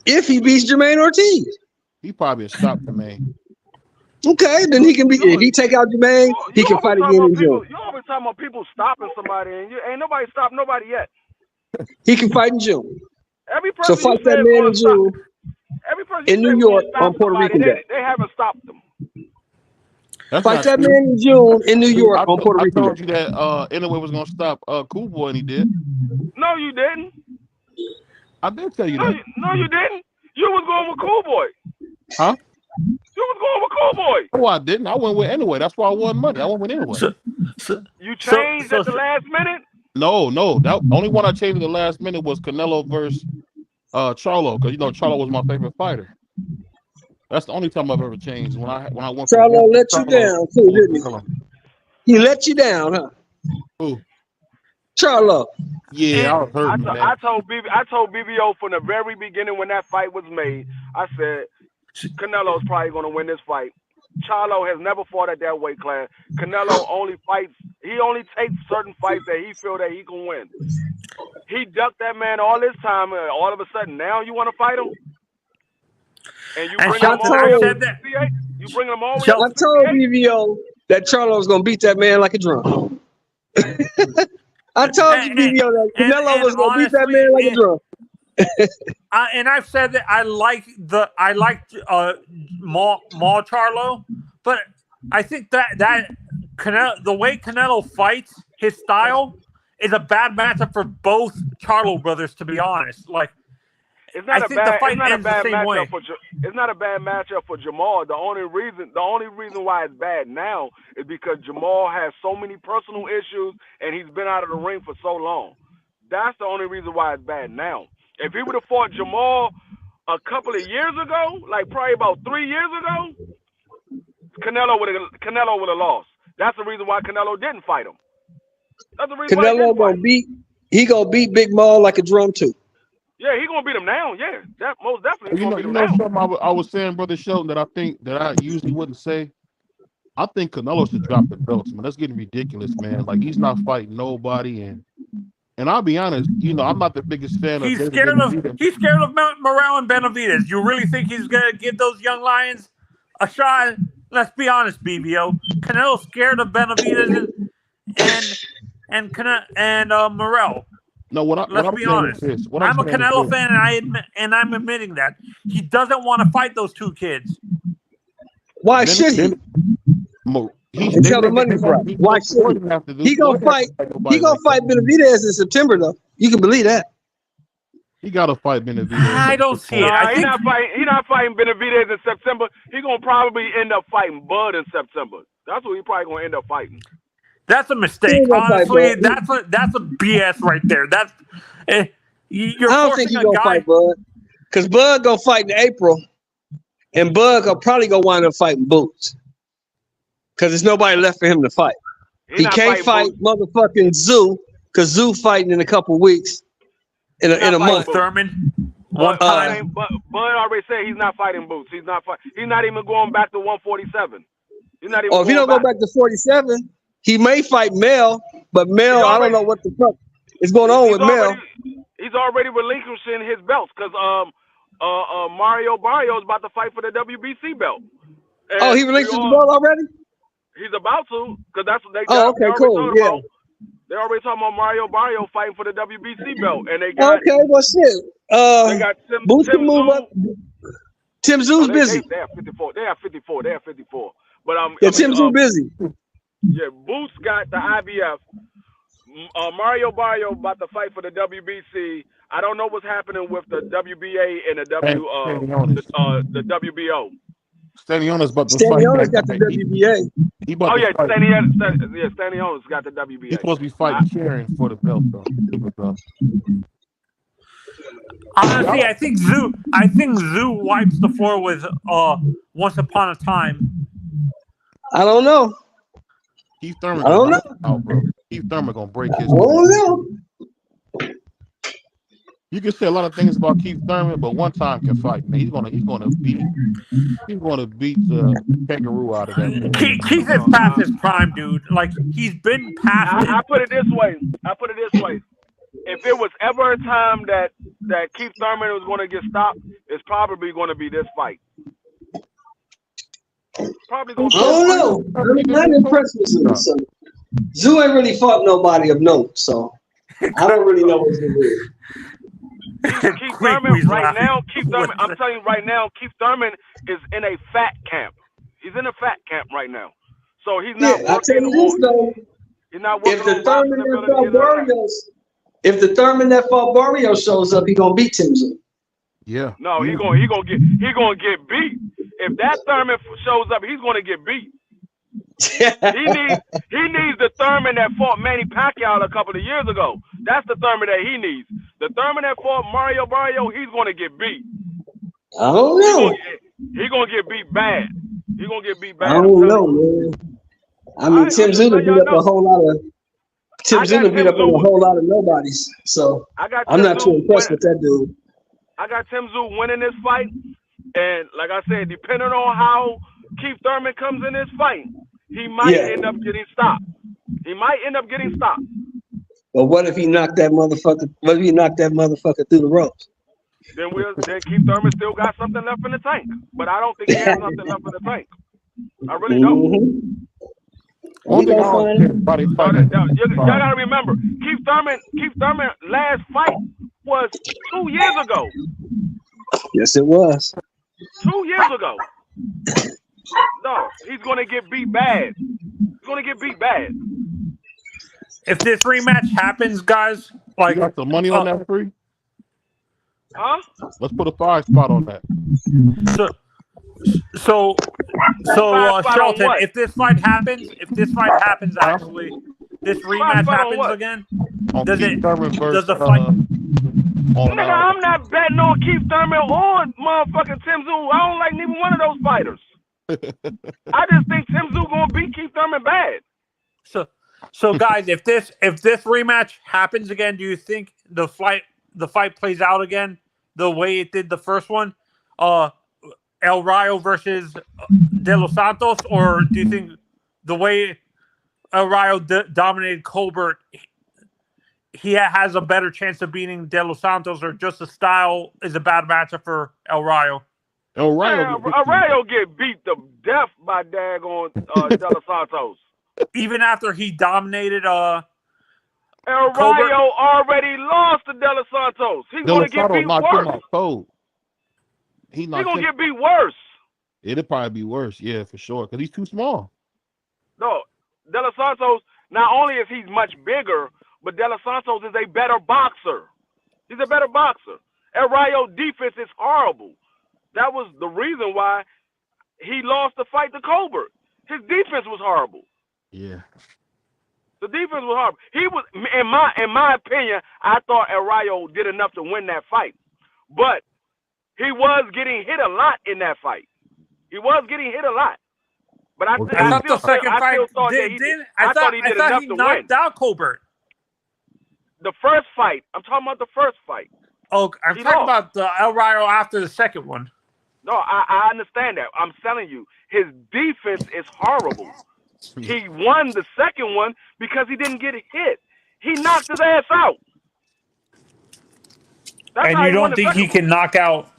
If he beats Jermaine Ortiz. He probably stopped the man. Okay, then he can be. If he take out Jermaine, he can fight again in June. You always talking about people stopping somebody, and ain't nobody stopped nobody yet. He can fight in June. Every person So fight you that said man in gonna stop- June Every person in you New said York gonna stop on Puerto somebody, Rican Day. they haven't stopped them. That's Fight not that true. man in June in New York I on Puerto Rican told Day. you that Anyway was gonna stop Cool Boy, and he did. No, you didn't. I did tell you No, that. you didn't. You was going with Cool Boy. Huh? You was going with Cool Boy. No, I didn't. I went with Anyway. That's why I won money. I went with Anyway. You changed at the last minute. No. That only one I changed at the last minute was Canelo versus Charlo, because Charlo was my favorite fighter. That's the only time I've ever changed. When I went for Charlo let you down too, didn't he? He let you down, huh? Who? Charlo. Yeah, I was hurting, man. I told BBO from the very beginning when that fight was made. I said Canelo's probably going to win this fight. Charlo has never fought at that weight class. Canelo only fights. He only takes certain fights that he feel that he can win. He ducked that man all this time, and all of a sudden now you want to fight him? And you bring him all the way up to 68? You bring him all the way up to 68? I told BBO that Charlo's gonna beat that man like a drum. I told you, BBO, that Canelo was gonna beat that man like a drum. And I've said that I like Maul Charlo, but I think that Canelo, the way Canelo fights, his style is a bad matchup for both Charlo brothers. To be honest, it's not I a think bad, the fight it's not a ends the bad same matchup way. it's not a bad matchup for Jamal. The only reason why it's bad now is because Jamal has so many personal issues and he's been out of the ring for so long. That's the only reason why it's bad now. If he would have fought Jamal a couple of years ago, like probably about 3 years ago, Canelo would have lost. That's the reason why Canelo didn't fight him. That's the reason why he didn't fight him. He gonna beat Big Maul like a drum too. Yeah, he gonna beat him now. Yeah, that most definitely. You know something I was saying, Brother Shelton, that I think that I usually wouldn't say. I think Canelo should drop the belts, man. That's getting ridiculous, man. Like, he's not fighting nobody, and I'll be honest, I'm not the biggest fan of. He's scared of Morel and Benavidez. You really think he's gonna give those young lions a shot? Let's be honest, BBO. Canelo's scared of Benavidez and Morel. No, let's be honest. I'm a Canelo fan, and I'm admitting that he doesn't want to fight those two kids. Why should he? Until the money's right. Why should he? He gonna fight. He gonna fight Benavidez in September, though. You can believe that. He gotta fight Benavidez. I don't see it. He's not fighting Benavidez in September. He's gonna probably end up fighting Bud in September. That's what he's probably gonna end up fighting. That's a mistake. Honestly, that's a BS right there. That's you're I don't think he's gonna fight Bud, because Bud gonna fight in April, and Bud gonna probably go wind up fighting Boots, because there's nobody left for him to fight. He can't fight motherfucking Zoo, because Zoo fighting in a couple weeks, in a month. Thurman. One time, Bud already said he's not fighting Boots. He's not even going back to 147. He's not even. If he don't go back to 47. He may fight Mel, but Mel, I don't know what the fuck is going on with Mel. He's already relinquishing his belts because Mario Barrio is about to fight for the WBC belt. And he relinquished the belt already? He's about to, because that's what they. Okay, cool. Yeah. They already talking about Mario Barrio fighting for the WBC belt, and they got Okay, well shit. they got Tim Boots can move Tszyu. up. Tim No, Zoo's busy. they have 54. They have 54. They have 54. But Yeah, Tim Zoo busy. yeah, Boots got the IBF. Mario Barrio about to fight for the WBC. I don't know what's happening with the WBA and the WBO. Stanionis about to fight. Stanionis got the WBA. He about Oh to yeah, fight. Stanionis got the WBA. He's supposed to be fighting Karen for the belt though. Honestly, I think Zoo wipes the floor with Once Upon a Time. I don't know. Keith Thurman. I don't know. Out, bro. Keith Thurman gonna break his. I don't know. You can say a lot of things about Keith Thurman, but one time can fight, man. He's gonna beat the kangaroo out of that. Keith is past his prime, dude. Like he's been past. I put it this way. If it was ever a time that Keith Thurman was going to get stopped, it's probably going to be this fight. Probably going to. I don't know. I'm impressed with Zoo. So. Zoo ain't really fought nobody of note, so I don't really know what to do. Keith Thurman right now. I'm telling you right now, Keith Thurman is in a fat camp. He's in a fat camp right now, so he's not. Yeah, I tell you this though. He's not working if the on Thurman that fought Barrios, if the Thurman that fought Barrios shows up, he gonna beat Tim Zoo. Yeah. No, he gonna get beat. If that Thurman shows up, he's gonna get beat. he needs the Thurman that fought Manny Pacquiao a couple of years ago. That's the Thurman that he needs. The Thurman that fought Mario Barrio, he's gonna get beat. I don't know. He's gonna get beat bad. He's gonna get beat bad. I don't know, man. I mean, Tim Zuna beat up a whole lot of. Tim Zuna beat up a whole lot of nobodies, so I'm not too impressed with that dude. I got Tim Zuna winning this fight, and like I said, depending on how Keith Thurman comes in this fight, he might end up getting stopped. But what if he knocked that motherfucker? What if he knocked that motherfucker through the ropes? Then Keith Thurman still got something left in the tank. But I don't think he has something left in the tank. I really don't. Y'all gotta remember, Keith Thurman last fight was 2 years ago. Yes, it was. 2 years ago. No, he's gonna get beat bad. If this rematch happens, guys, like you got the money on that free? Huh? Let's put a 5 spot on that. So Shelton, if this fight happens, actually, this rematch happens again, does the fight? Nigga, I'm not betting on Keith Thurman or motherfucking Tim Zhu. I don't like neither one of those fighters. I just think Tim Zhu gonna beat Keith Thurman bad. So guys, if this rematch happens again, do you think the fight plays out again the way it did the first one? El Rayo versus De Los Santos, or do you think the way El Rayo dominated Colbert, he has a better chance of beating De Los Santos, or just the style is a bad matchup for El Rayo? El Rayo get beat to death by daggone De Los Santos. Even after he dominated El Rayo already lost to De Los Santos. He's going to get beat worse. He's going to get beat worse. It'll probably be worse, yeah, for sure, because he's too small. No, De Los Santos, not only is he much bigger, but De Los Santos is a better boxer. He's a better boxer. El Rayo defense is horrible. That was the reason why he lost the fight to Colbert. His defense was horrible. Yeah. The defense was horrible. He was, in my opinion, I thought El Rayo did enough to win that fight. But he was getting hit a lot in that fight. But I thought he did enough to win. Out Colbert. The first fight. I'm talking about the first fight. Oh, I'm talking about the El Rayo after the second one. No, I understand that. I'm telling you, his defense is horrible. He won the second one because he didn't get hit. He knocked his ass out. And you don't think he can knock out?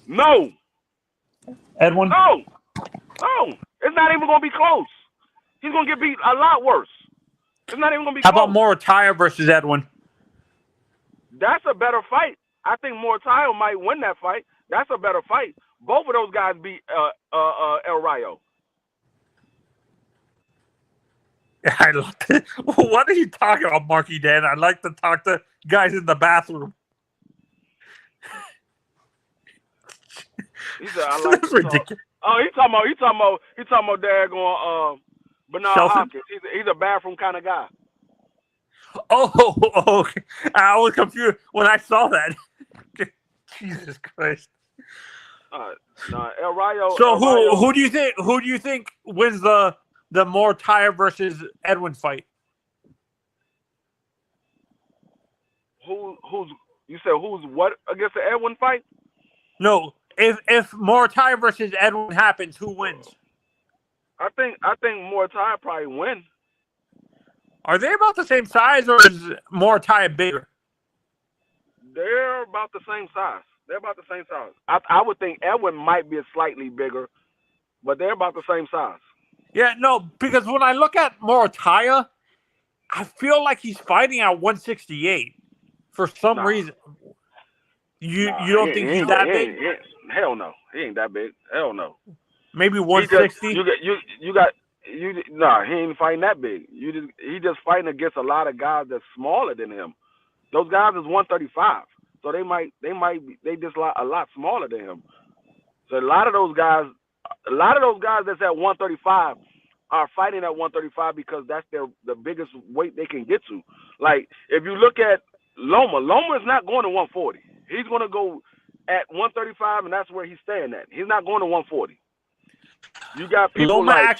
No. Edwin? No. It's not even going to be close. He's going to get beat a lot worse. It's not even gonna be How about close. Moritaya versus Edwin? That's a better fight. I think Mortaio might win that fight. That's a better fight. Both of those guys beat El Rayo. I like to, what are you talking about, Marky Dan? I like to talk to guys in the bathroom. He said, "I like That's to talk." ridiculous. Oh, he talking about daggone Bernard Shelton? Hopkins. He's a bathroom kind of guy. Oh, okay. I was confused when I saw that. Jesus Christ. No, El Rayo. So El Rayo, who do you think wins the Moritaya versus Edwin fight? who's you said who's what against the Edwin fight? No, if Moritaya versus Edwin happens, who wins? I think Mortai probably win. Are they about the same size, or is Moritaya bigger? They're about the same size. I would think Edwin might be slightly bigger, but they're about the same size. Yeah, no, because when I look at Moritaya, I feel like he's fighting at 168 for some reason. You don't think he's that big? Hell no, he ain't that big. Hell no. Maybe 160. He ain't fighting that big. He just fighting against a lot of guys that's smaller than him. Those guys is 135, so they just a lot smaller than him. So a lot of those guys that's at 135 are fighting at 135 because that's the biggest weight they can get to. Like if you look at Loma is not going to 140. He's going to go at 135, and that's where he's staying at. He's not going to 140. You got people Loma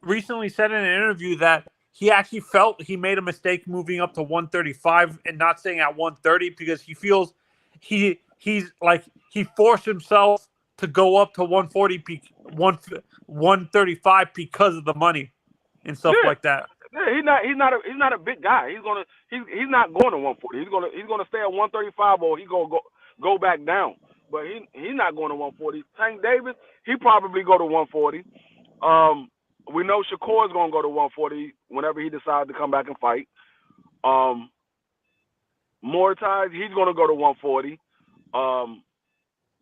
recently said in an interview that he actually felt he made a mistake moving up to 135 and not staying at 130 because he feels he forced himself to go up to 135 because of the money and stuff like that. Yeah, he's not a big guy. He's not going to 140. He's gonna stay at 135 or he's gonna go back down. But he's not going to 140. Tank Davis, he probably go to 140. We know Shakur is gonna go to 140 whenever he decides to come back and fight. Mortai, he's gonna go to 140.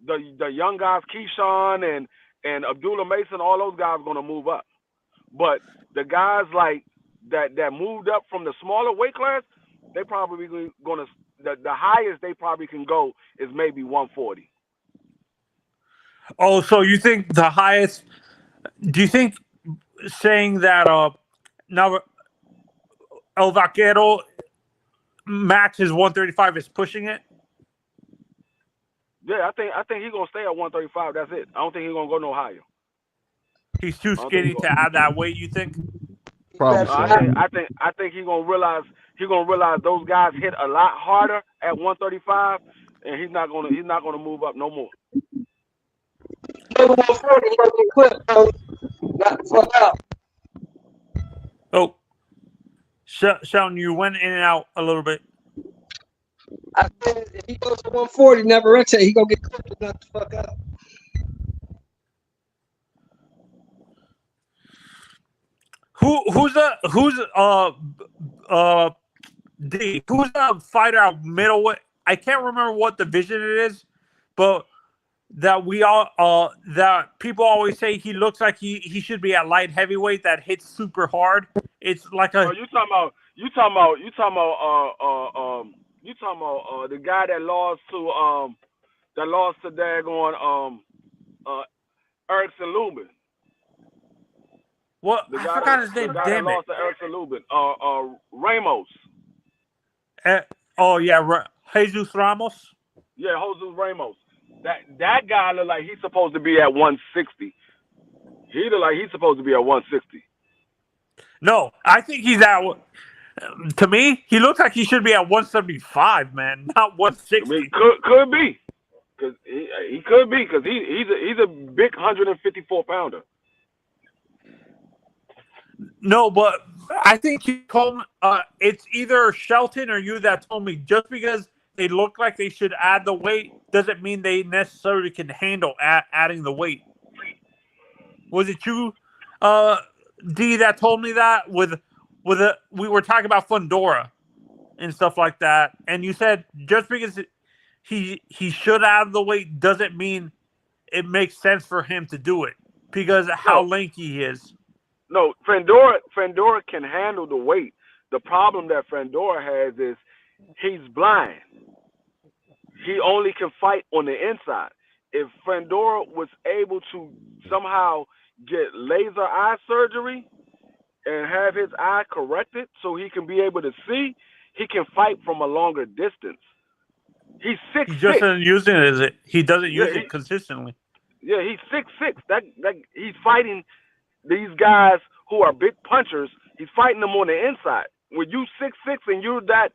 The young guys, Keyshawn and Abdullah Mason, all those guys are gonna move up. But the guys like that moved up from the smaller weight class, they probably gonna the highest they probably can go is maybe 140. Oh, so you think the highest? Do you think saying that now El Vaquero max is 135 is pushing it? Yeah, I think he's gonna stay at 135. That's it. I don't think he's gonna go no higher. He's too skinny to add that weight. You think? Probably so. I think he's gonna realize those guys hit a lot harder at 135, and he's not gonna move up no more. 140, he gonna get clipped, bro. Not fuck out. Oh, Sheldon, you went in and out a little bit. I said if he goes to 140, Navarrete, he gonna get clipped and not the fuck out. Who's the fighter at middleweight? I can't remember what division it is, but that that people always say he looks like he should be at light heavyweight that hits super hard. It's like a You talking about the guy that lost to daggone Erickson Lubin. what? I forgot his name. Damn it! Lost to Erickson Lubin. Ramos. Oh yeah, Jesus Ramos. Yeah, Jesus Ramos. That guy look like he's supposed to be at 160. He look like he's supposed to be at 160. No, I think he's at. To me, he looks like he should be at 175, man, not 160. I mean, could be, because he could be, because he's a big 154 pounder. No, but I think you told me, it's either Shelton or you that told me just because they look like they should add the weight doesn't mean they necessarily can handle adding the weight. Was it you, D, that told me that with we were talking about Fundora and stuff like that, and you said just because he should out of the weight doesn't mean it makes sense for him to do it because of how lanky he is. No, Fundora can handle the weight. The problem that Fundora has is he's blind. He only can fight on the inside. If Fundora was able to somehow get laser eye surgery and have his eye corrected so he can be able to see, he can fight from a longer distance. He's 6'6". He just doesn't use it. He doesn't use it consistently. Yeah, he's 6'6". That he's fighting these guys who are big punchers. He's fighting them on the inside. When you 6'6" and you're that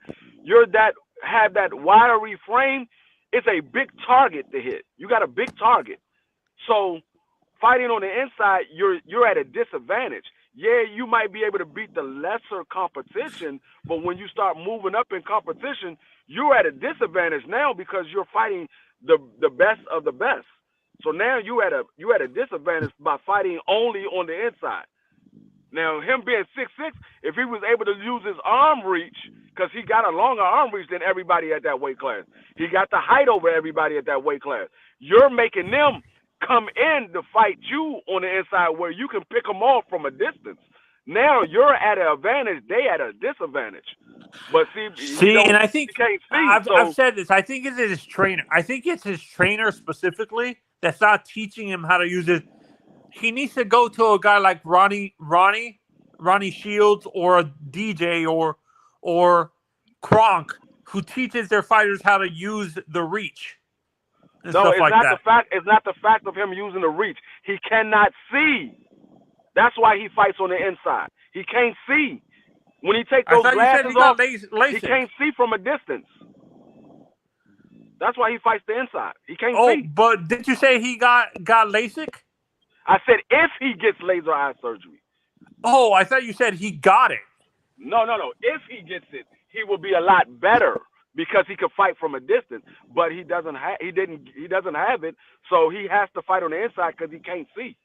have that wiry frame, it's a big target to hit. You got a big target. So fighting on the inside, you're at a disadvantage. Yeah, you might be able to beat the lesser competition, but when you start moving up in competition, you're at a disadvantage now because you're fighting the best of the best. So now you at a disadvantage by fighting only on the inside. Now him being 6'6", if he was able to use his arm reach, because he got a longer arm reach than everybody at that weight class. He got the height over everybody at that weight class. You're making them come in to fight you on the inside where you can pick them off from a distance. Now you're at an advantage, they at a disadvantage. But see, and I think can't see, I've said this. I think it's his trainer. I think it's his trainer specifically that's not teaching him how to use it. He needs to go to a guy like Ronnie Shields or a DJ or Kronk who teaches their fighters how to use the reach. No, it's not the fact. It's not the fact of him using the reach. He cannot see. That's why he fights on the inside. He can't see. When he takes those glasses off, he can't see from a distance. That's why he fights the inside. He can't see. Oh, but did you say he got LASIK? I said if he gets laser eye surgery. Oh, I thought you said he got it. No. If he gets it, he will be a lot better because he could fight from a distance. But he doesn't have. He doesn't have it, so he has to fight on the inside because he can't see.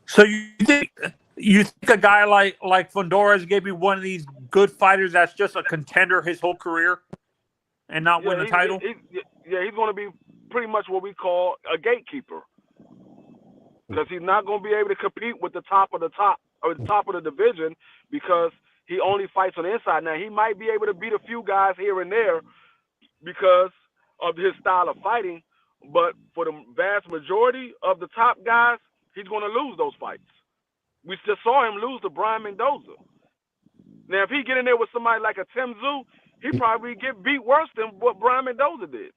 So you think a guy like Fundora is going to be one of these good fighters that's just a contender his whole career and not win the title? He's going to be pretty much what we call a gatekeeper because he's not going to be able to compete with the top of the top or the top of the division because he only fights on the inside. Now, he might be able to beat a few guys here and there because of his style of fighting, but for the vast majority of the top guys, he's going to lose those fights. We just saw him lose to Brian Mendoza. Now, if he get in there with somebody like a Tim Tszyu, he probably get beat worse than what Brian Mendoza did.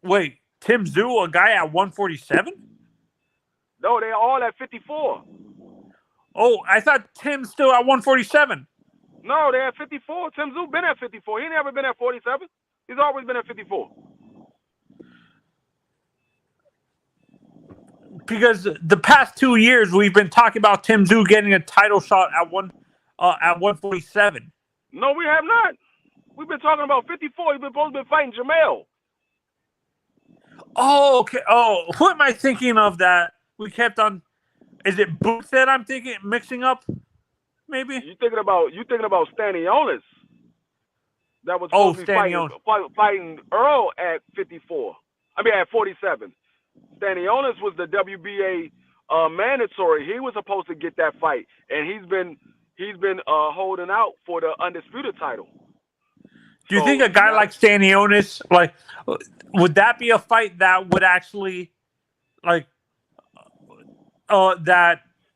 Wait, Tim Tszyu, a guy at 147? No, they're all at 54. Oh, I thought Tim's still at 147. No, they're at 54. Tim Tszyu been at 54. He never been at 47. He's always been at 54. Because the past 2 years we've been talking about Tim Tszyu getting a title shot at 147. No, we have not. We've been talking about 54. He's been supposed to be fighting Jamel. Oh, okay. Oh, who am I thinking of that we kept on? Is it Boots that I'm mixing up? Maybe you thinking about Stanionis. That was supposed to be fighting Earl at 54. I mean at 47. Stanionis was the WBA mandatory. He was supposed to get that fight, and he's been holding out for the undisputed title. Do you think a guy like Stanionis, would that be a fight that would actually, that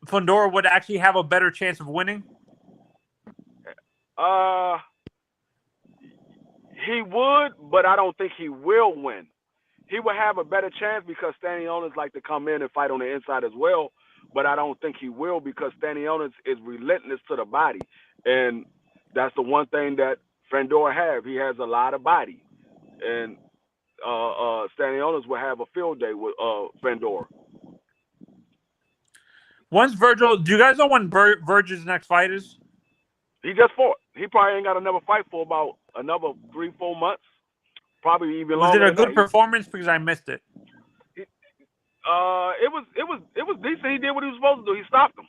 Fundora would actually have a better chance of winning? He would, but I don't think he will win. He would have a better chance because Stanionis like to come in and fight on the inside as well, but I don't think he will because Stanionis is relentless to the body, and that's the one thing that Fundora have. He has a lot of body, and Stanionis will have a field day with Fundora. When's Virgil? Do you guys know when Virgil's next fight is? He just fought. He probably ain't got another fight for about another 3-4 months. Probably even longer. Was it a good performance? Because I missed it. It was decent. He did what he was supposed to do. He stopped him.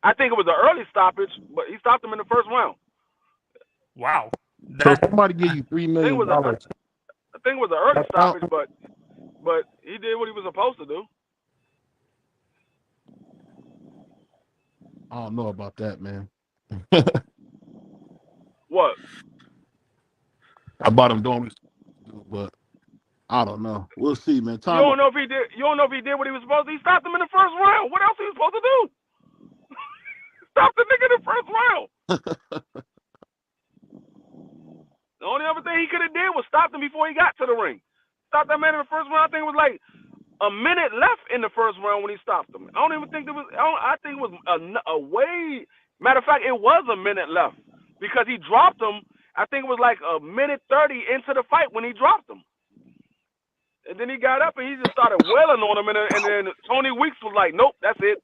I think it was an early stoppage, but he stopped him in the first round. Wow. So somebody give you $3 million. I think it was an early stoppage, but he did what he was supposed to do. I don't know about that, man. What? About him doing, but I don't know. We'll see, man. You don't know if he did. You don't know if he did what he was supposed to. He stopped him in the first round. What else he was supposed to do? Stop the nigga in the first round. The only other thing he could have did was stop him before he got to the ring. Stop that man in the first round. I think it was like a minute left in the first round when he stopped him. I don't even think there was. I think it was a way. Matter of fact, it was a minute left because he dropped him. I think it was like a minute 30 into the fight when he dropped him. And then he got up and he just started wailing on him. And then Tony Weeks was like, nope, that's it.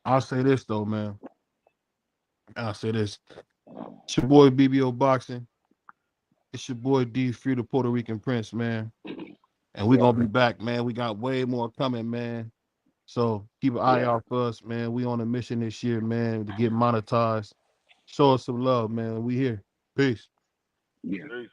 I'll say this, though, man. I'll say this. It's your boy BBO Boxing. It's your boy D Free, the Puerto Rican Prince, man. And we're going to be back, man. We got way more coming, man. So keep an eye out for us, man. We on a mission this year, man, to get monetized. Show us some love, man. We here. Peace. Yeah. Peace.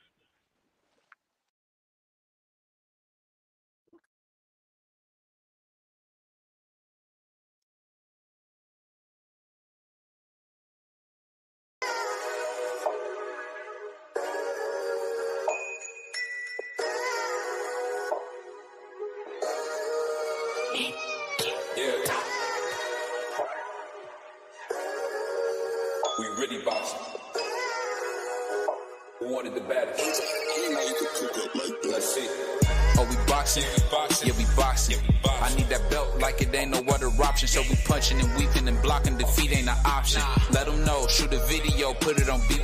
Yeah. We really boxing. Who wanted the battles? Let's see. Oh, we boxing? Yeah, we boxing. I need that belt like it ain't no other option. So we punching and weaving and blocking. Defeat ain't an option. Let them know. Shoot a video, put it on BV.